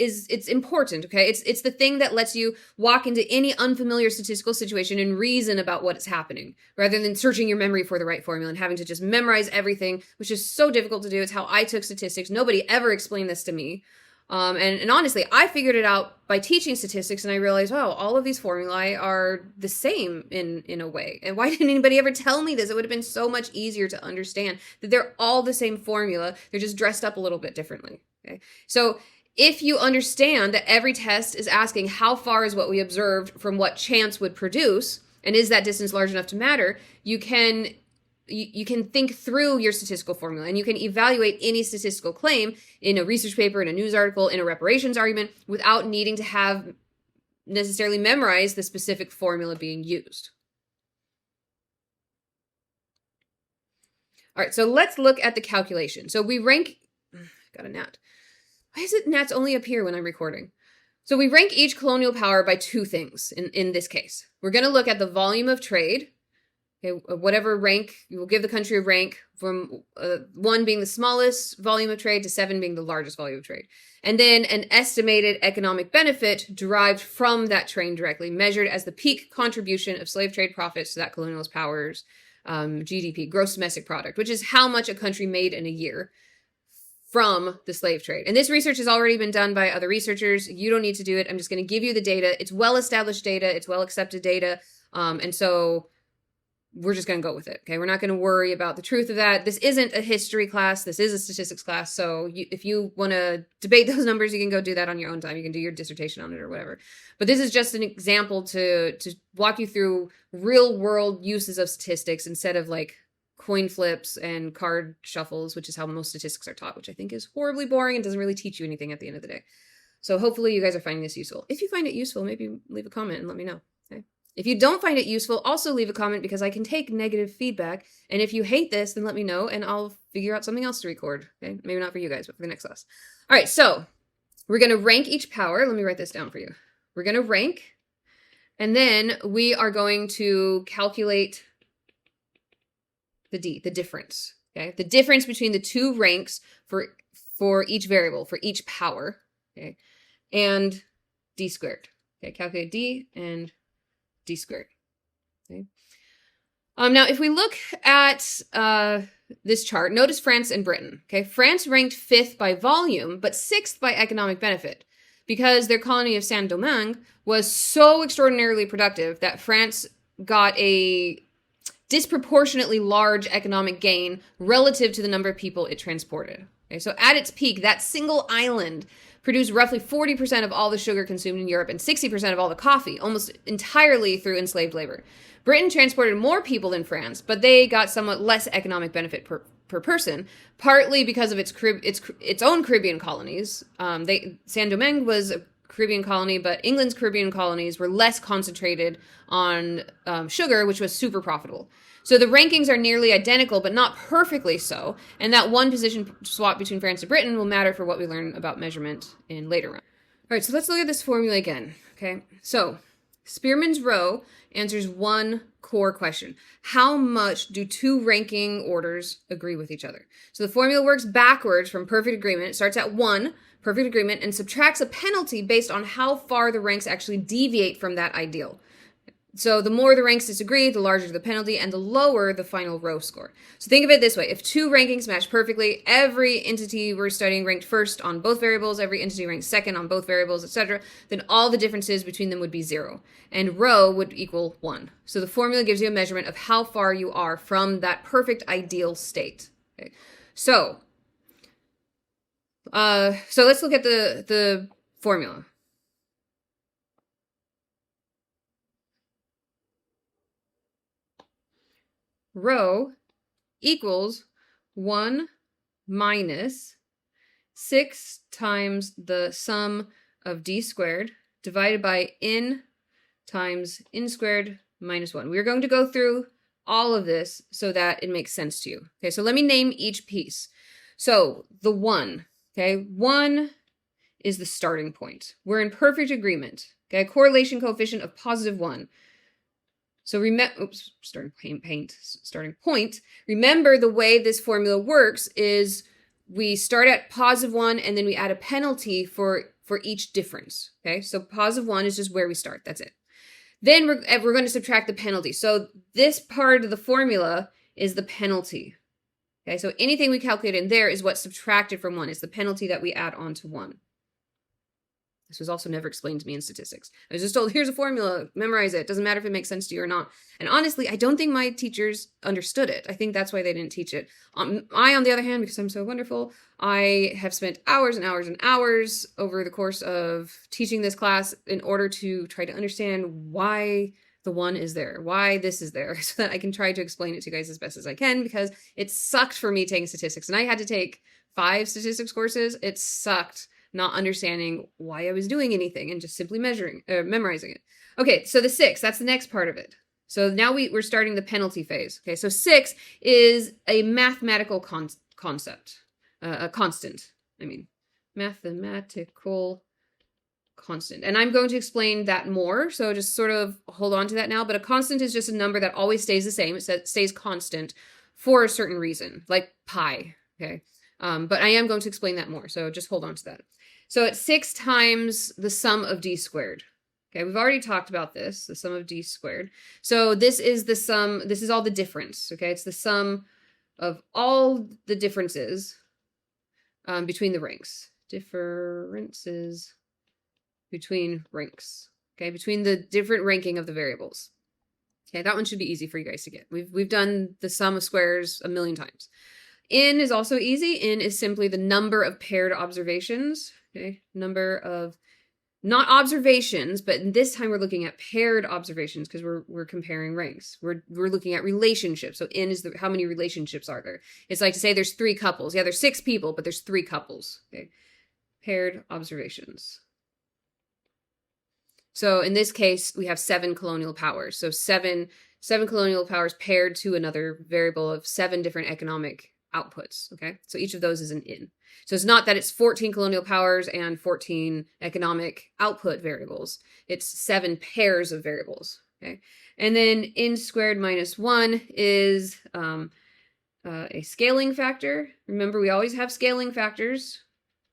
it's important, okay? It's the thing that lets you walk into any unfamiliar statistical situation and reason about what is happening, rather than searching your memory for the right formula and having to just memorize everything, which is so difficult to do. It's how I took statistics. Nobody ever explained this to me. And honestly, I figured it out by teaching statistics, and I realized, wow, all of these formulae are the same in a way. And why didn't anybody ever tell me this? It would have been so much easier to understand that they're all the same formula. They're just dressed up a little bit differently. Okay, so if you understand that every test is asking how far is what we observed from what chance would produce, and is that distance large enough to matter, you can think through your statistical formula, and you can evaluate any statistical claim in a research paper, in a news article, in a reparations argument, without needing to have necessarily memorized the specific formula being used. All right, so let's look at the calculation. So we rank, got a gnat. Why is it gnats only appear when I'm recording? So we rank each colonial power by 2 things in this case. We're going to look at the volume of trade. Okay, whatever rank, we'll give the country a rank from 1 being the smallest volume of trade to 7 being the largest volume of trade. And then an estimated economic benefit derived from that trade directly, measured as the peak contribution of slave trade profits to that colonial power's GDP, gross domestic product, which is how much a country made in a year from the slave trade. And this research has already been done by other researchers. You don't need to do it. I'm just going to give you the data. It's well-established data. It's well-accepted data. And so we're just going to go with it. Okay, we're not going to worry about the truth of that. This isn't a history class. This is a statistics class. So if you want to debate those numbers, you can go do that on your own time. You can do your dissertation on it or whatever. But this is just an example to walk you through real world uses of statistics instead of like coin flips and card shuffles, which is how most statistics are taught, which I think is horribly boring and doesn't really teach you anything at the end of the day. So hopefully you guys are finding this useful. If you find it useful, maybe leave a comment and let me know. Okay? If you don't find it useful, also leave a comment, because I can take negative feedback. And if you hate this, then let me know and I'll figure out something else to record. Okay? Maybe not for you guys, but for the next class. All right, so we're going to rank each power. Let me write this down for you. We're going to rank, and then we are going to calculate the difference. Okay, the difference between the 2 ranks for each variable, for each power. Okay, and d squared. Okay, calculate d and d squared. Okay, Now, if we look at this chart, notice France and Britain. Okay, France ranked 5th by volume, but 6th by economic benefit, because their colony of Saint-Domingue was so extraordinarily productive that France got a disproportionately large economic gain relative to the number of people it transported. Okay, so at its peak, that single island produced roughly 40% of all the sugar consumed in Europe and 60% of all the coffee, almost entirely through enslaved labor. Britain transported more people than France, but they got somewhat less economic benefit per person, partly because of its own Caribbean colonies. Saint-Domingue was a Caribbean colony, but England's Caribbean colonies were less concentrated on sugar, which was super profitable. So the rankings are nearly identical, but not perfectly so, and that one position swap between France and Britain will matter for what we learn about measurement in later rounds. All right, so let's look at this formula again, okay? So Spearman's row answers one core question. How much do two ranking orders agree with each other? So the formula works backwards from perfect agreement. It starts at 1, perfect agreement, and subtracts a penalty based on how far the ranks actually deviate from that ideal. So the more the ranks disagree, the larger the penalty, and the lower the final row score. So think of it this way. If two rankings match perfectly, every entity we're studying ranked first on both variables, every entity ranked second on both variables, etc., then all the differences between them would be 0. And row would equal 1. So the formula gives you a measurement of how far you are from that perfect ideal state. Okay. So let's look at the formula. Rho equals 1 minus 6 times the sum of d squared divided by n times n squared minus 1. We're going to go through all of this so that it makes sense to you. Okay, so let me name each piece. So the 1, okay, 1 is the starting point. We're in perfect agreement. Okay, a correlation coefficient of positive 1. So starting point. Remember, the way this formula works is we start at positive 1 and then we add a penalty for each difference. Okay, so positive 1 is just where we start. That's it. Then we're going to subtract the penalty. So this part of the formula is the penalty. Okay, so anything we calculate in there is what's subtracted from 1. It's the penalty that we add on to 1. This was also never explained to me in statistics. I was just told, here's a formula, memorize it. Doesn't matter if it makes sense to you or not. And honestly, I don't think my teachers understood it. I think that's why they didn't teach it. I, on the other hand, because I'm so wonderful, I have spent hours and hours and hours over the course of teaching this class in order to try to understand why the 1 is there, why this is there, so that I can try to explain it to you guys as best as I can, because it sucked for me taking statistics. And I had to take 5 statistics courses. It sucked not understanding why I was doing anything and just simply memorizing it. Okay, so the 6, that's the next part of it. So now we're starting the penalty phase. Okay, so 6 is a mathematical concept, a constant. Mathematical constant. And I'm going to explain that more, so just sort of hold on to that now. But a constant is just a number that always stays the same. It stays constant for a certain reason, like pi, okay? But I am going to explain that more, so just hold on to that. So it's 6 times the sum of d squared. Okay, we've already talked about this, the sum of d squared. So this is the sum, this is all the difference, okay? It's the sum of all the differences between the ranks. Differences between ranks, okay? Between the different ranking of the variables. Okay, that one should be easy for you guys to get. We've done the sum of squares a million times. N is also easy. N is simply the number of paired observations. Okay, number of, not observations, but this time we're looking at paired observations because we're comparing ranks. We're looking at relationships. So N is how many relationships are there? It's like to say there's 3 couples. Yeah, there's 6 people, but there's 3 couples. Okay, paired observations. So in this case, we have 7 colonial powers. So seven colonial powers paired to another variable of 7 different economic outputs, okay? So each of those is an N. So it's not that it's 14 colonial powers and 14 economic output variables. It's 7 pairs of variables, okay? And then N squared minus 1 is a scaling factor. Remember, we always have scaling factors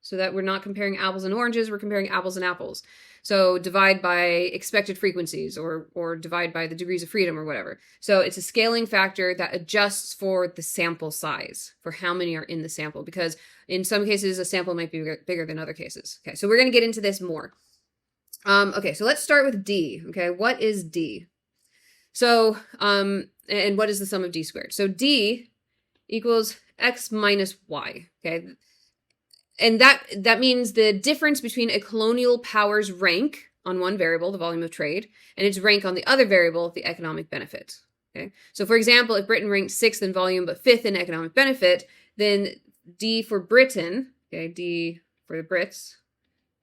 so that we're not comparing apples and oranges, we're comparing apples and apples. So divide by expected frequencies or divide by the degrees of freedom or whatever. So it's a scaling factor that adjusts for the sample size, for how many are in the sample, because in some cases, a sample might be bigger than other cases. Okay, so we're going to get into this more. Okay, so let's start with D. Okay, what is D? So, and what is the sum of D squared? So D equals X minus Y. Okay, and that means the difference between a colonial power's rank on one variable, the volume of trade, and its rank on the other variable, the economic benefit. Okay, so for example, if Britain ranked 6th in volume but 5th in economic benefit, then D for Britain, okay, D for the Brits,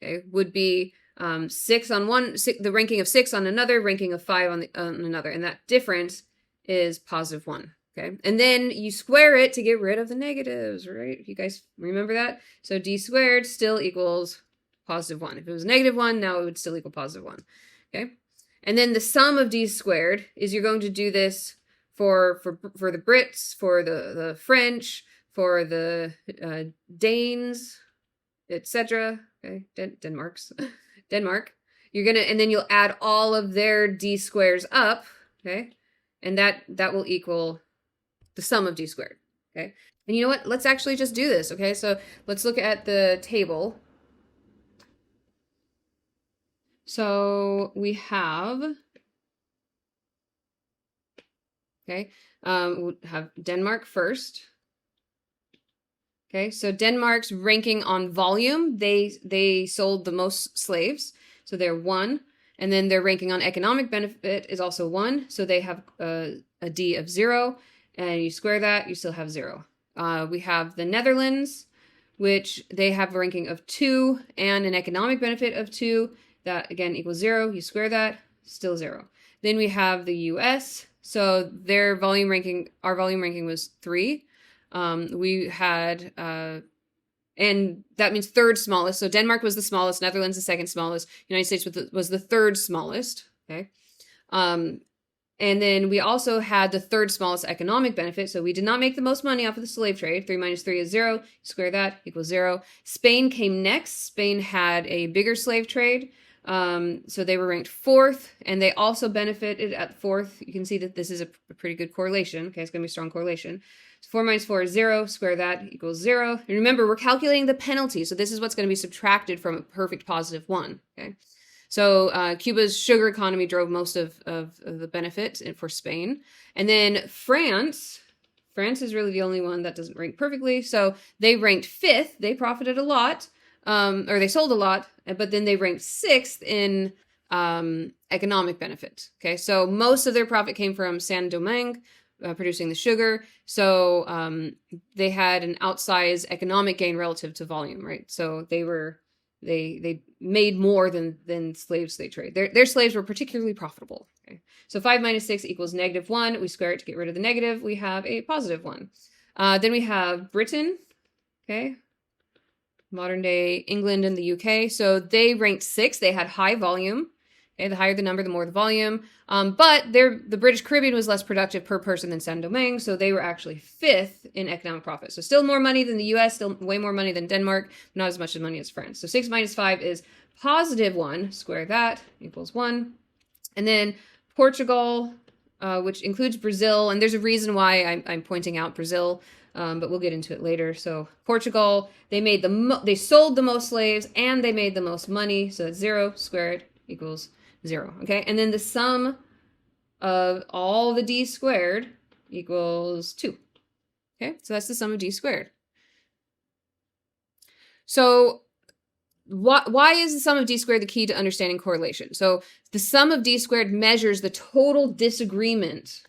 okay, would be 6 on one, the ranking of 6 on another, ranking of 5 on another, and that difference is positive 1. Okay, and then you square it to get rid of the negatives, right? You guys remember that? So D squared still equals positive 1. If it was negative 1, now it would still equal positive 1. Okay, and then the sum of D squared is you're going to do this for the Brits, for the French, for the Danes, etc. Okay, Denmark. You're gonna, and then you'll add all of their D squares up. Okay, and that will equal the sum of D squared. Okay, and you know what? Let's actually just do this. Okay, so let's look at the table. So we have, okay, we'll have Denmark first. Okay, so Denmark's ranking on volume, they sold the most slaves, so they're 1. And then their ranking on economic benefit is also 1, so they have a D of 0. And you square that, you still have 0. We have the Netherlands, which they have a ranking of 2 and an economic benefit of 2. That, again, equals 0. You square that, still 0. Then we have the US. So their volume ranking, our volume ranking was 3. We had, and that means third smallest. So Denmark was the smallest, Netherlands the second smallest, United States was the third smallest. Okay. And then we also had the third smallest economic benefit. So we did not make the most money off of the slave trade. 3 minus 3 is 0. Square that, equals 0. Spain came next. Spain had a bigger slave trade. So they were ranked 4th, and they also benefited at 4th. You can see that this is a pretty good correlation. Okay, it's going to be a strong correlation. So 4 minus 4 is 0. Square that, equals 0. And remember, we're calculating the penalty. So this is what's going to be subtracted from a perfect positive 1. Okay. So Cuba's sugar economy drove most of the benefit for Spain. And then France is really the only one that doesn't rank perfectly. So they ranked 5th. They profited a lot, or they sold a lot, but then they ranked 6th in economic benefit. Okay, so most of their profit came from Saint-Domingue, producing the sugar. So they had an outsized economic gain relative to volume, right? So they made more than slaves they trade. Their slaves were particularly profitable. Okay? So 5 minus 6 equals negative 1. We square it to get rid of the negative. We have a positive 1. Then we have Britain, okay? Modern day England and the UK. So they ranked 6th. They had high volume. Okay, the higher the number, the more the volume. But the British Caribbean was less productive per person than Saint-Domingue, so they were actually 5th in economic profit. So still more money than the US, still way more money than Denmark, not as much money as France. So 6 minus 5 is positive 1. Square that, equals 1. And then Portugal, which includes Brazil, and there's a reason why I'm pointing out Brazil, but we'll get into it later. So Portugal, they sold the most slaves, and they made the most money, so that's 0. Square it, equals 0. Okay, and then the sum of all the D squared equals 2. Okay, so that's the sum of D squared. So why is the sum of D squared the key to understanding correlation? So the sum of D squared measures the total disagreement,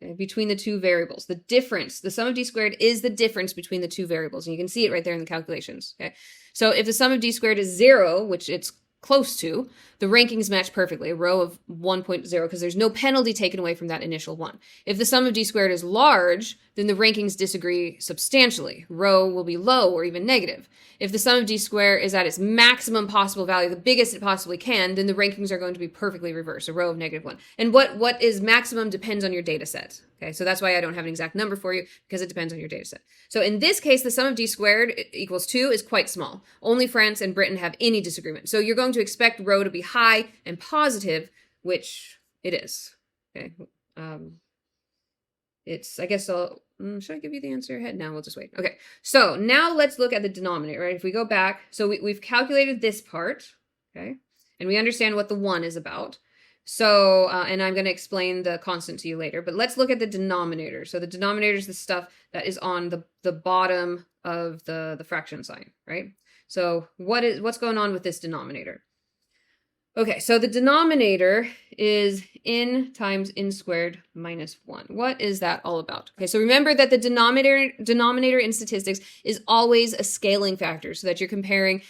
okay, between the two variables. The difference, the sum of D squared is the difference between the two variables. And you can see it right there in the calculations. Okay, so if the sum of D squared is 0, which it's close to, the rankings match perfectly, a row of 1.0, because there's no penalty taken away from that initial 1. If the sum of D squared is large, then the rankings disagree substantially. Row will be low or even negative. If the sum of D squared is at its maximum possible value, the biggest it possibly can, then the rankings are going to be perfectly reversed, a row of negative 1. And what is maximum depends on your data set. Okay, so that's why I don't have an exact number for you, because it depends on your data set. So in this case, the sum of D squared equals 2 is quite small. Only France and Britain have any disagreement. So you're going to expect rho to be high and positive, which it is. Okay. I guess should I give you the answer ahead? No, we'll just wait. Okay. So now let's look at the denominator, right? If we go back, so we've calculated this part, okay? And we understand what the 1 is about. So, and I'm going to explain the constant to you later, but let's look at the denominator. So the denominator is the stuff that is on the bottom of the fraction sign, right? So what's going on with this denominator? Okay, so the denominator is n times n squared minus 1. What is that all about? Okay, so remember that the denominator in statistics is always a scaling factor, so that you're comparing,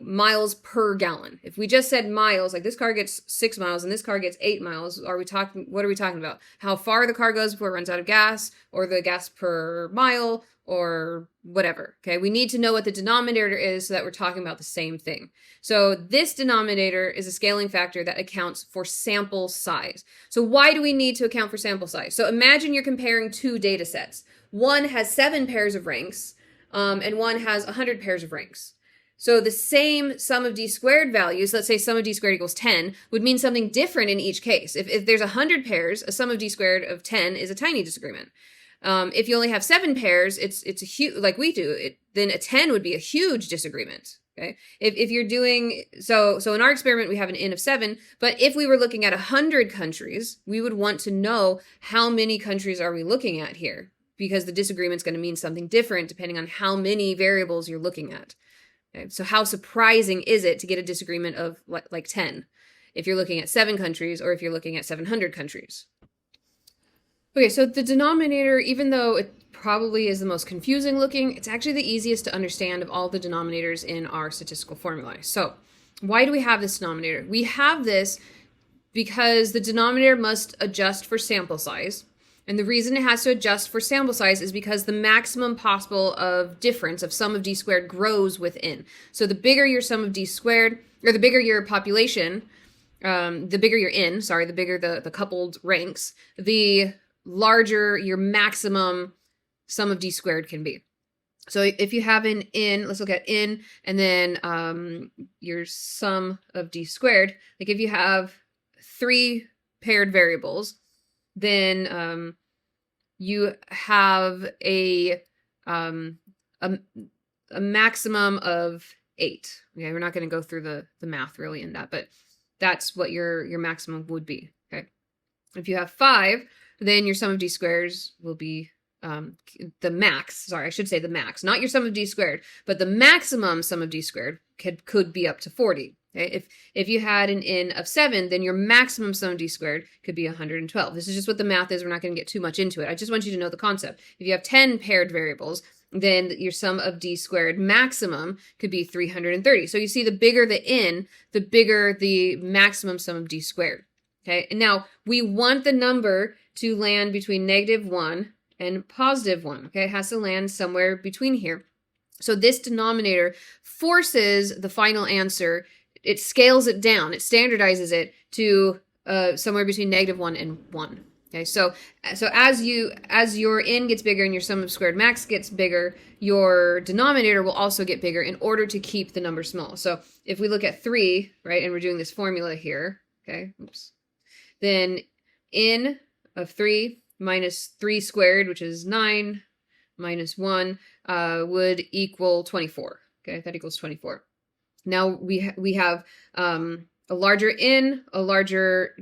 miles per gallon. If we just said miles, like this car gets 6 miles and this car gets 8 miles, what are we talking about? How far the car goes before it runs out of gas, or the gas per mile, or whatever, okay? We need to know what the denominator is so that we're talking about the same thing. So this denominator is a scaling factor that accounts for sample size. So why do we need to account for sample size? So imagine you're comparing 2 data sets. One has 7 pairs of ranks, and one has 100 pairs of ranks. So the same sum of d squared values, let's say sum of d squared equals 10, would mean something different in each case. If there's 100 pairs, a sum of d squared of 10 is a tiny disagreement. If you only have 7 pairs, it's a huge, like we do, then a 10 would be a huge disagreement. Okay. If you're doing, so in our experiment, we have an n of 7, but if we were looking at 100 countries, we would want to know how many countries are we looking at here, because the disagreement's going to mean something different depending on how many variables you're looking at. Okay. So how surprising is it to get a disagreement of like 10 if you're looking at 7 countries or if you're looking at 700 countries? Okay, so the denominator, even though it probably is the most confusing looking, it's actually the easiest to understand of all the denominators in our statistical formulae. So why do we have this denominator? We have this because the denominator must adjust for sample size. And the reason it has to adjust for sample size is because the maximum possible of difference of sum of d squared grows within. So the bigger your sum of d squared, or the bigger your population, the bigger your n, the bigger the coupled ranks, the larger your maximum sum of d squared can be. So if you have an n, let's look at n, and then your sum of d squared, like if you have 3 paired variables, then you have a maximum of 8. Okay, we're not going to go through the math really in that, but that's what your maximum would be. Okay, if you have 5, then your sum of d squares will be the max. Sorry, I should say the max, not your sum of d squared, but the maximum sum of d squared could be up to 40. Okay? If you had an n of 7, then your maximum sum of d squared could be 112. This is just what the math is. We're not going to get too much into it. I just want you to know the concept. If you have 10 paired variables, then your sum of d squared maximum could be 330. So you see, the bigger the n, the bigger the maximum sum of d squared. Okay, and now we want the number to land between -1 and +1. Okay, it has to land somewhere between here. So this denominator forces the final answer, it scales it down, it standardizes it to somewhere between -1 and 1. Okay, so as your n gets bigger and your sum of squared max gets bigger, your denominator will also get bigger in order to keep the number small. So if we look at 3, right, and we're doing this formula here, okay, then n of 3 minus 3 squared, which is 9, minus 1, would equal 24. Okay, that equals 24. Now we have a larger n, a larger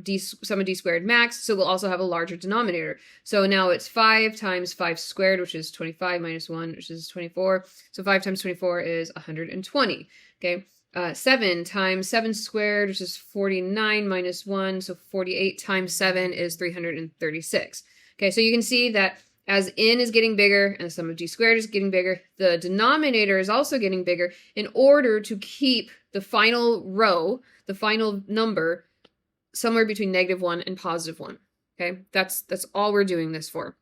sum of d squared max, so we'll also have a larger denominator. So now it's 5 times 5 squared, which is 25, minus 1, which is 24. So 5 times 24 is 120. Okay. 7 times 7 squared, which is 49 minus 1, so 48 times 7 is 336. Okay, so you can see that as n is getting bigger and the sum of d squared is getting bigger, the denominator is also getting bigger in order to keep the final row, the final number, somewhere between -1 and +1. Okay, that's all we're doing this for.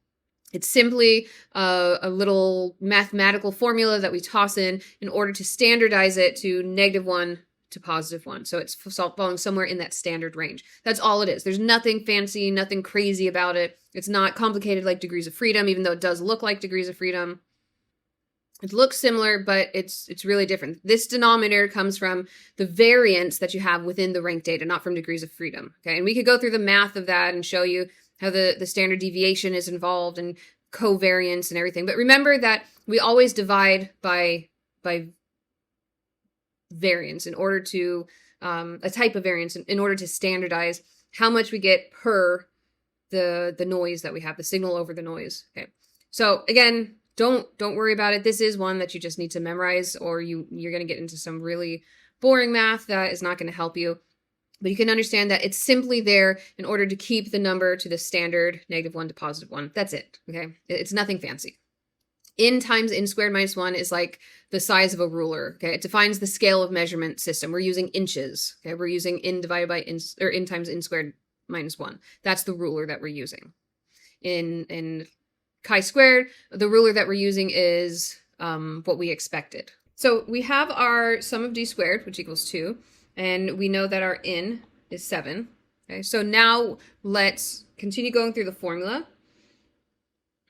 It's simply a little mathematical formula that we toss in order to standardize it to -1 to +1. So it's falling somewhere in that standard range. That's all it is. There's nothing fancy, nothing crazy about it. It's not complicated like degrees of freedom, even though it does look like degrees of freedom. It looks similar, but it's really different. This denominator comes from the variance that you have within the rank data, not from degrees of freedom. Okay, and we could go through the math of that and show you how the standard deviation is involved and covariance and everything. But remember that we always divide by variance in order to a type of variance in order to standardize how much we get per the noise that we have, the signal over the noise. Okay, so again, don't worry about it. This is one that you just need to memorize, or you're going to get into some really boring math that is not going to help you. But you can understand that it's simply there in order to keep the number to the standard -1 to +1. That's it. Okay, it's nothing fancy. In times n squared minus 1 is like the size of a ruler. Okay, it defines the scale of measurement system. We're using inches. Okay, we're using n divided by n, or n times n squared minus 1. That's the ruler that we're using. In chi-squared, the ruler that we're using is what we expected. So we have our sum of d squared, which equals 2, and we know that our n is 7. Okay, so now let's continue going through the formula.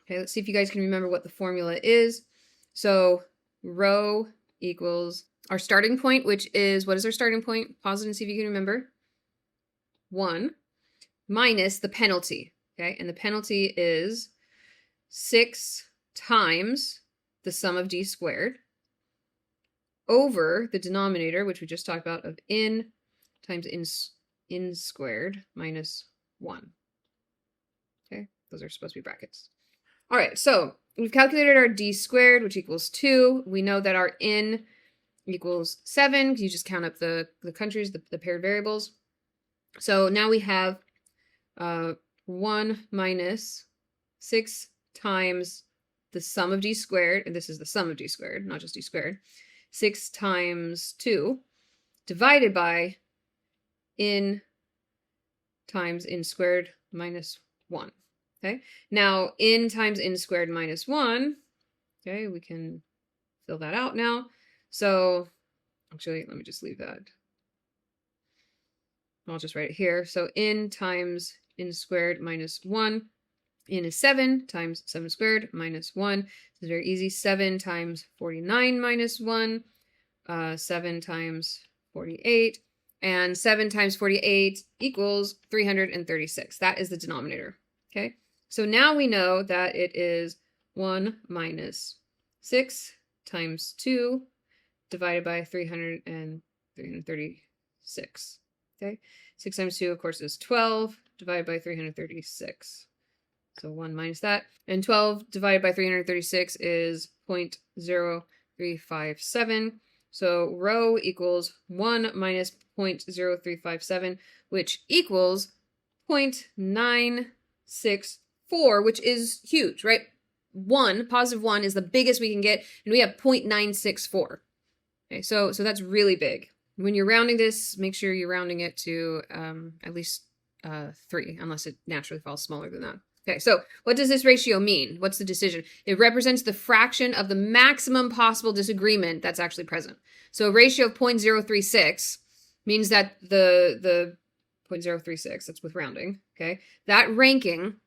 Okay, let's see if you guys can remember what the formula is. So rho equals our starting point, which is, what is our starting point? Pause it and see if you can remember. 1 minus the penalty. Okay, and the penalty is 6 times the sum of d squared over the denominator, which we just talked about, of n times n squared minus 1. Okay, those are supposed to be brackets. All right, so we've calculated our d squared, which equals 2. We know that our n equals 7. You just count up the countries, the paired variables. So now we have 1 minus 6 times the sum of d squared, and this is the sum of d squared, not just d squared, 6 times 2 divided by n times n squared minus 1. Okay, now n times n squared minus 1, okay, we can fill that out now. So actually, let me just leave that. I'll just write it here. So n times n squared minus 1. N is 7 times 7 squared minus 1. This is very easy. 7 times 49 minus 1. 7 times 48. And 7 times 48 equals 336. That is the denominator. Okay. So now we know that it is 1 minus 6 times 2 divided by 336. Okay. 6 times 2, of course, is 12 divided by 336. So 1 minus that. And 12 divided by 336 is 0.0357. So rho equals 1 minus 0.0357, which equals 0.964, which is huge, right? 1, positive 1 is the biggest we can get, and we have 0.964. Okay, so that's really big. When you're rounding this, make sure you're rounding it to at least 3, unless it naturally falls smaller than that. Okay, so what does this ratio mean? What's the decision? It represents the fraction of the maximum possible disagreement that's actually present. So a ratio of 0.036 means that the 0.036, that's with rounding, okay? That ranking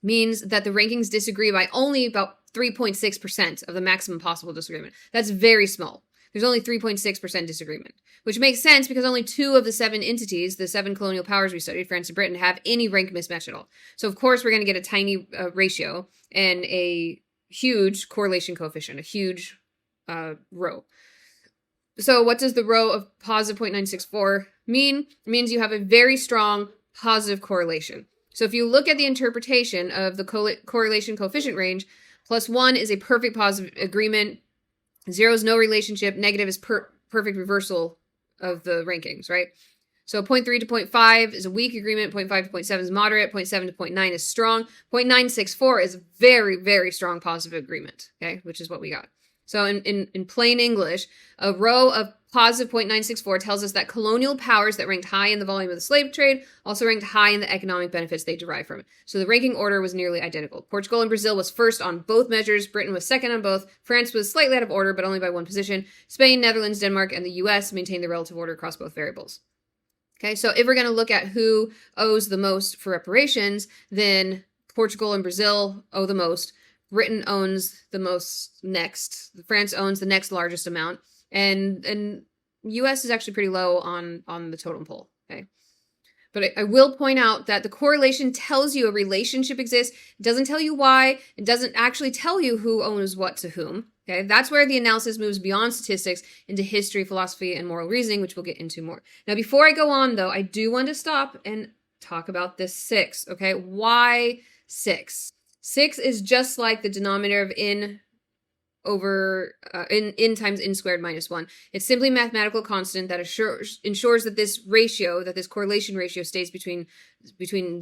means that the rankings disagree by only about 3.6% of the maximum possible disagreement. That's very small. There's only 3.6% disagreement, which makes sense because only 2 of the 7 entities, the 7 colonial powers we studied, France and Britain, have any rank mismatch at all. So of course we're going to get a tiny ratio and a huge correlation coefficient, a huge rho. So what does the rho of positive 0.964 mean? It means you have a very strong positive correlation. So if you look at the interpretation of the correlation coefficient range, +1 is a perfect positive agreement. 0 is no relationship. Negative is perfect reversal of the rankings, right? So 0.3 to 0.5 is a weak agreement. 0.5 to 0.7 is moderate. 0.7 to 0.9 is strong. 0.964 is very, very strong positive agreement, okay, which is what we got. So in plain English, a rho of positive 0.964 tells us that colonial powers that ranked high in the volume of the slave trade also ranked high in the economic benefits they derived from it. So the ranking order was nearly identical. Portugal and Brazil was first on both measures. Britain was second on both. France was slightly out of order, but only by 1 position. Spain, Netherlands, Denmark, and the US maintained the relative order across both variables. Okay, so if we're going to look at who owes the most for reparations, then Portugal and Brazil owe the most. Britain owns the most next. France owns the next largest amount, and U.S. is actually pretty low on the totem pole. Okay. But I will point out that the correlation tells you a relationship exists. It doesn't tell you why. It doesn't actually tell you who owns what to whom. Okay, that's where the analysis moves beyond statistics into history, philosophy, and moral reasoning, which we'll get into more. Now, before I go on, though, I do want to stop and talk about this 6. Okay, why 6? 6 is just like the denominator of in over in times n squared minus 1. It's simply a mathematical constant that ensures that this ratio, that this correlation ratio stays between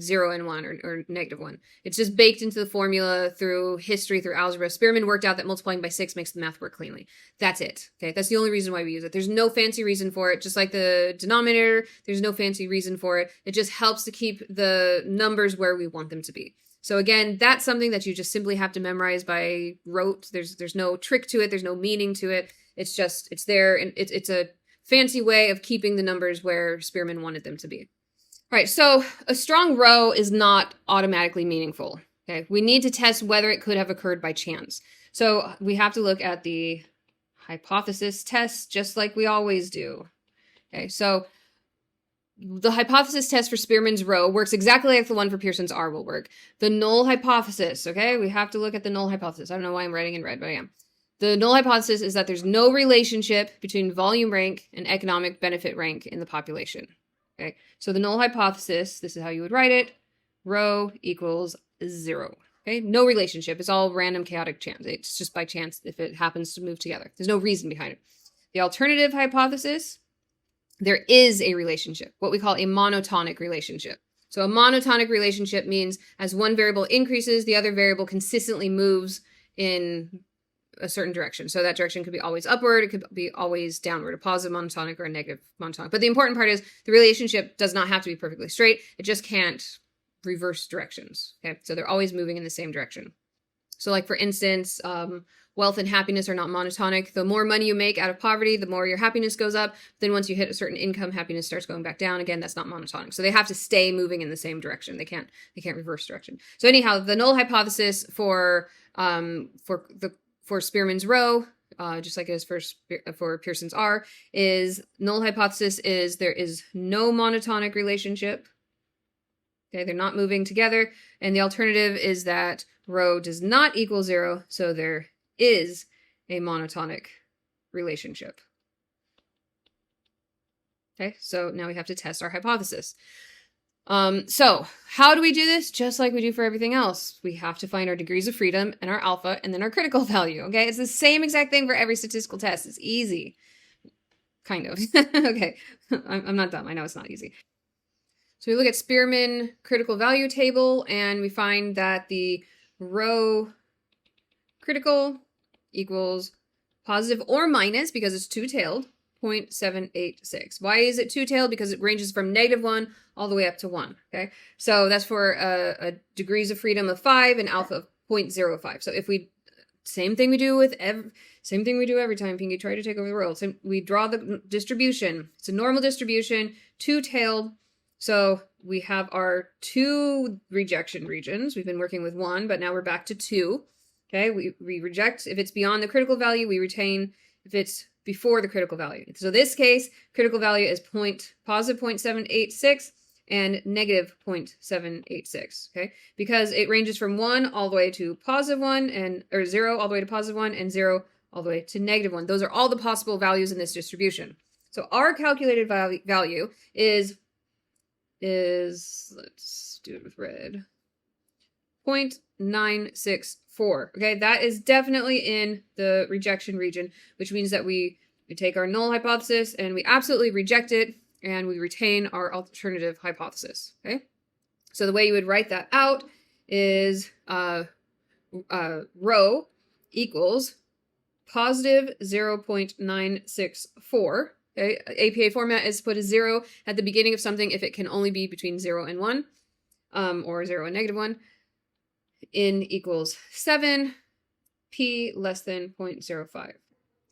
0 and 1 or negative 1. It's just baked into the formula through history, through algebra. Spearman worked out that multiplying by 6 makes the math work cleanly. That's it. Okay, that's the only reason why we use it. There's no fancy reason for it. Just like the denominator, there's no fancy reason for it. It just helps to keep the numbers where we want them to be. So again, that's something that you just simply have to memorize by rote. There's no trick to it. There's no meaning to it. It's just, it's there, and it's a fancy way of keeping the numbers where Spearman wanted them to be. All right, so a strong row is not automatically meaningful. Okay, we need to test whether it could have occurred by chance. So we have to look at the hypothesis test, just like we always do. Okay, so the hypothesis test for Spearman's row works exactly like the one for Pearson's R will work. The null hypothesis, okay? We have to look at the null hypothesis. I don't know why I'm writing in red, but I am. The null hypothesis is that there's no relationship between volume rank and economic benefit rank in the population. Okay, so the null hypothesis, this is how you would write it, rho equals 0. Okay, no relationship. It's all random chaotic chance. It's just by chance if it happens to move together. There's no reason behind it. The alternative hypothesis, there is a relationship, what we call a monotonic relationship. So a monotonic relationship means as one variable increases, the other variable consistently moves in a certain direction. So that direction could be always upward, it could be always downward, a positive monotonic or a negative monotonic. But the important part is the relationship does not have to be perfectly straight. It just can't reverse directions. Okay, so they're always moving in the same direction. So like for instance, wealth and happiness are not monotonic. The more money you make out of poverty, the more your happiness goes up. Then once you hit a certain income, happiness starts going back down. Again, that's not monotonic. So they have to stay moving in the same direction. They can't reverse direction. So anyhow, the null hypothesis for Spearman's row, just like it is for Pearson's R, is null hypothesis is there is no monotonic relationship. Okay, they're not moving together. And the alternative is that rho does not equal 0, so there is a monotonic relationship. Okay, so now we have to test our hypothesis. So how do we do this? Just like we do for everything else. We have to find our degrees of freedom and our alpha and then our critical value. Okay, it's the same exact thing for every statistical test. It's easy. Kind of. Okay, I'm not dumb. I know it's not easy. So we look at Spearman critical value table and we find that the rho critical equals positive or minus, because it's two-tailed, 0.786. Why is it two-tailed? Because it ranges from -1 all the way up to 1. Okay, so that's for a degrees of freedom of 5 and alpha of 0.05. So if we same thing we do every time Pinky tried to take over the world. So we draw the distribution. It's a normal distribution, two-tailed. So we have our 2 rejection regions. We've been working with 1, but now we're back to 2. Okay, we reject if it's beyond the critical value, we retain if it's before the critical value. So this case, critical value is positive 0.786 and negative 0.786, okay? Because it ranges from 1 all the way to positive 1 or 0 all the way to positive 1 and 0 all the way to negative 1. Those are all the possible values in this distribution. So our calculated value is let's do it with red, 0.964. Okay, that is definitely in the rejection region, which means that we take our null hypothesis and we absolutely reject it and we retain our alternative hypothesis. Okay, so the way you would write that out is rho equals positive 0.964. Okay, APA format is to put a 0 at the beginning of something if it can only be between 0 and 1, or 0 and negative 1. N equals 7, P less than 0.05.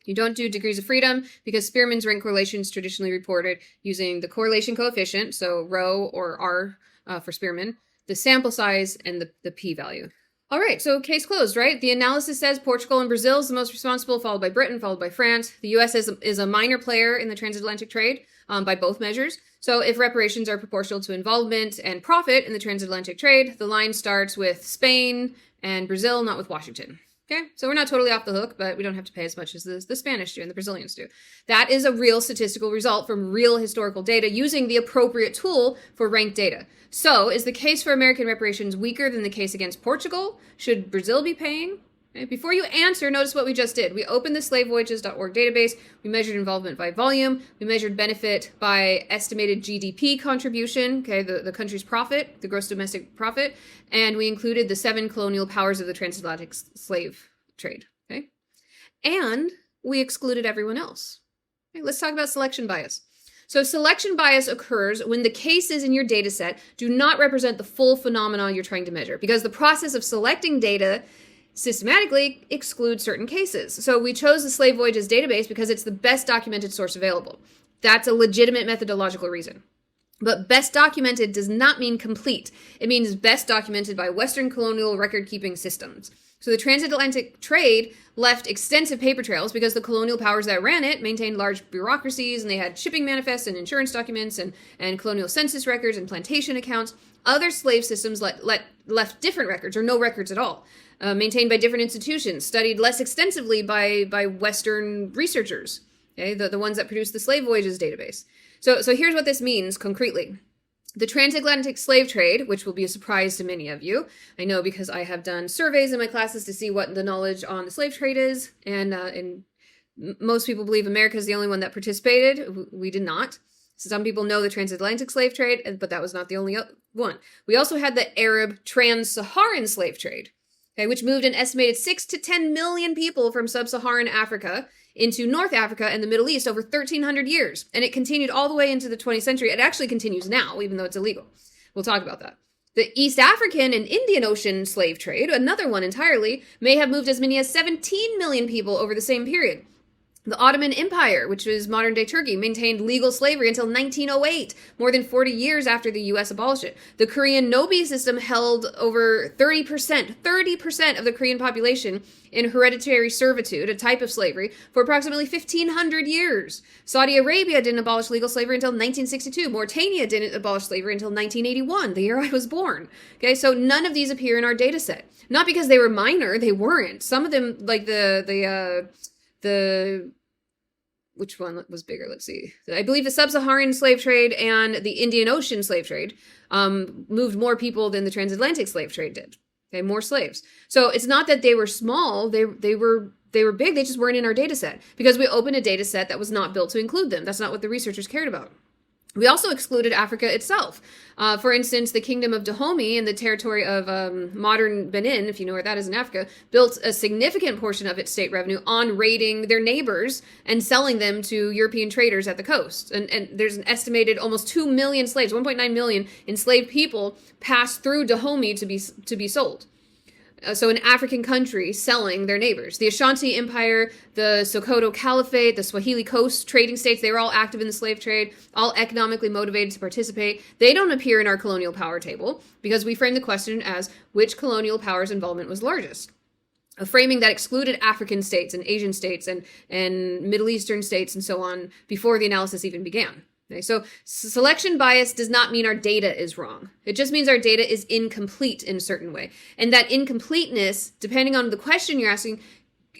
You don't do degrees of freedom because Spearman's rank correlation is traditionally reported using the correlation coefficient, so rho or R for Spearman, the sample size, and the p-value. All right, so case closed, right? The analysis says Portugal and Brazil is the most responsible, followed by Britain, followed by France. The U.S. is a minor player in the transatlantic trade by both measures. So if reparations are proportional to involvement and profit in the transatlantic trade, the line starts with Spain and Brazil, not with Washington. Okay, so we're not totally off the hook, but we don't have to pay as much as the Spanish do and the Brazilians do. That is a real statistical result from real historical data using the appropriate tool for ranked data. So, is the case for American reparations weaker than the case against Portugal? Should Brazil be paying? Okay, before you answer, notice what we just did. We opened the slavevoyages.org database, we measured involvement by volume, we measured benefit by estimated GDP contribution, okay, the country's profit, the gross domestic profit, and we included the 7 colonial powers of the transatlantic slave trade, okay? And we excluded everyone else. Okay, let's talk about selection bias. So selection bias occurs when the cases in your data set do not represent the full phenomena you're trying to measure, because the process of selecting data systematically excludes certain cases. So we chose the Slave Voyages database because it's the best documented source available. That's a legitimate methodological reason. But best documented does not mean complete. It means best documented by Western colonial record-keeping systems. So the transatlantic trade left extensive paper trails because the colonial powers that ran it maintained large bureaucracies, and they had shipping manifests and insurance documents and colonial census records and plantation accounts. Other slave systems left different records or no records at all, maintained by different institutions, studied less extensively by Western researchers, okay, the ones that produced the Slave Voyages database. So here's what this means concretely. The transatlantic slave trade, which will be a surprise to many of you, I know because I have done surveys in my classes to see what the knowledge on the slave trade is, and most people believe America is the only one that participated. We did not. Some people know the transatlantic slave trade, but that was not the only one. We also had the Arab trans-Saharan slave trade, okay, which moved an estimated 6 to 10 million people from sub-Saharan Africa into North Africa and the Middle East over 1,300 years. And it continued all the way into the 20th century. It actually continues now, even though it's illegal. We'll talk about that. The East African and Indian Ocean slave trade, another one entirely, may have moved as many as 17 million people over the same period. The Ottoman Empire, which was modern-day Turkey, maintained legal slavery until 1908, more than 40 years after the U.S. abolished it. The Korean Nobi system held over 30% of the Korean population in hereditary servitude, a type of slavery, for approximately 1,500 years. Saudi Arabia didn't abolish legal slavery until 1962. Mauritania didn't abolish slavery until 1981, the year I was born. Okay, so none of these appear in our data set. Not because they were minor, they weren't. Some of them, like the which one was bigger? Let's see. I believe the sub-Saharan slave trade and the Indian Ocean slave trade moved more people than the transatlantic slave trade did. Okay, more slaves. So it's not that they were small. They were big. They just weren't in our data set because we opened a data set that was not built to include them. That's not what the researchers cared about. We also excluded Africa itself. For instance, the Kingdom of Dahomey in the territory of modern Benin, if you know where that is in Africa, built a significant portion of its state revenue on raiding their neighbors and selling them to European traders at the coast. And there's an estimated almost 2 million slaves, 1.9 million enslaved people passed through Dahomey to be sold. So an African country selling their neighbors. The Ashanti Empire, the Sokoto Caliphate, the Swahili Coast trading states, they were all active in the slave trade, all economically motivated to participate. They don't appear in our colonial power table because we frame the question as which colonial power's involvement was largest. A framing that excluded African states and Asian states and Middle Eastern states and so on before the analysis even began. Okay, so selection bias does not mean our data is wrong. It just means our data is incomplete in a certain way. And that incompleteness, depending on the question you're asking,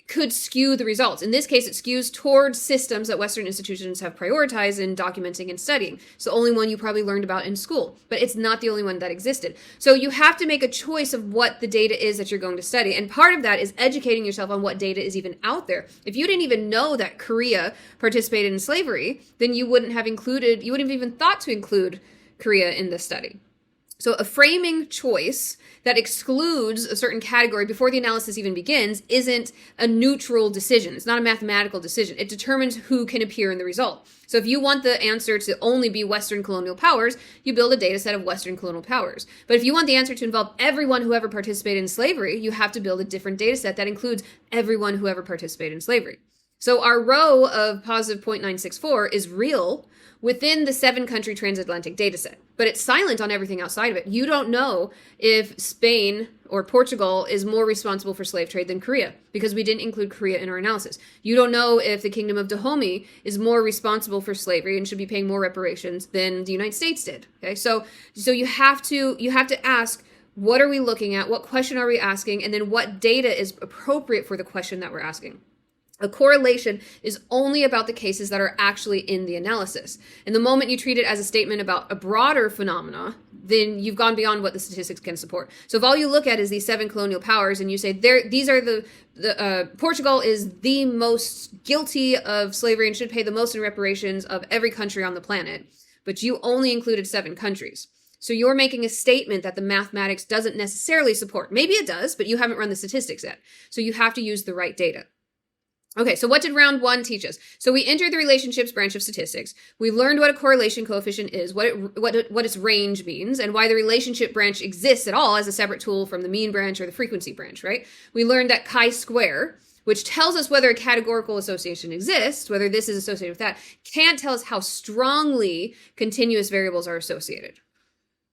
could skew the results. In this case, it skews towards systems that Western institutions have prioritized in documenting and studying. It's the only one you probably learned about in school, but it's not the only one that existed. So you have to make a choice of what the data is that you're going to study. And part of that is educating yourself on what data is even out there. If you didn't even know that Korea participated in slavery, then you wouldn't have even thought to include Korea in this study. So a framing choice that excludes a certain category before the analysis even begins isn't a neutral decision. It's not a mathematical decision. It determines who can appear in the result. So if you want the answer to only be Western colonial powers, you build a data set of Western colonial powers. But if you want the answer to involve everyone who ever participated in slavery, you have to build a different data set that includes everyone who ever participated in slavery. So our row of positive 0.964 is real within the 7-country transatlantic data set, but it's silent on everything outside of it. You don't know if Spain or Portugal is more responsible for slave trade than Korea, because we didn't include Korea in our analysis. You don't know if the Kingdom of Dahomey is more responsible for slavery and should be paying more reparations than the United States did. Okay, so you have to ask, what are we looking at? What question are we asking? And then what data is appropriate for the question that we're asking? A correlation is only about the cases that are actually in the analysis. And the moment you treat it as a statement about a broader phenomena, then you've gone beyond what the statistics can support. So if all you look at is these 7 colonial powers and you say these are Portugal is the most guilty of slavery and should pay the most in reparations of every country on the planet, but you only included 7 countries. So you're making a statement that the mathematics doesn't necessarily support. Maybe it does, but you haven't run the statistics yet. So you have to use the right data. Okay, so what did round 1 teach us? So we entered the relationships branch of statistics. We learned what a correlation coefficient is, what its range means, and why the relationship branch exists at all as a separate tool from the mean branch or the frequency branch, right? We learned that chi-square, which tells us whether a categorical association exists, whether this is associated with that, can't tell us how strongly continuous variables are associated.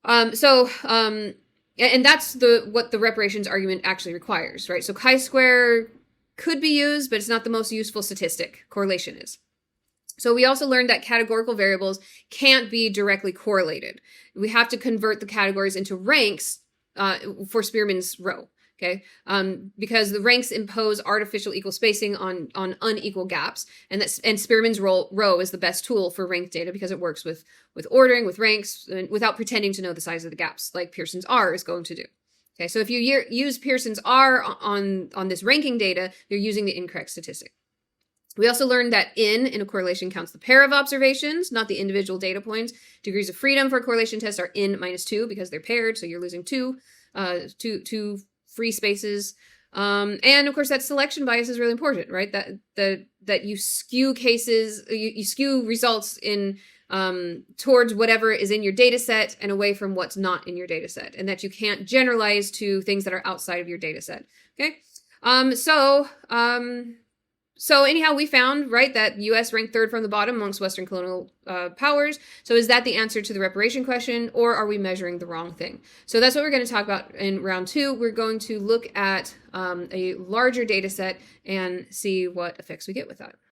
And that's what the reparations argument actually requires, right? So chi-square could be used, but it's not the most useful statistic. Correlation is. So we also learned that categorical variables can't be directly correlated. We have to convert the categories into ranks for Spearman's row, okay? Because the ranks impose artificial equal spacing on unequal gaps, and Spearman's row is the best tool for ranked data because it works with ordering, with ranks, and without pretending to know the size of the gaps, like Pearson's R is going to do. Okay, so if you use Pearson's R on this ranking data, you're using the incorrect statistic. We also learned that in a correlation counts the pair of observations, not the individual data points. Degrees of freedom for a correlation test are n minus 2 because they're paired, so you're losing two free spaces. And of course, that selection bias is really important, right? That you skew cases, you skew results in towards whatever is in your data set and away from what's not in your data set, and that you can't generalize to things that are outside of your data set. Okay. So anyhow, we found, right, that U.S. ranked 3rd from the bottom amongst Western colonial powers. So is that the answer to the reparation question, or are we measuring the wrong thing? So that's what we're going to talk about in round 2. We're going to look at a larger data set and see what effects we get with that.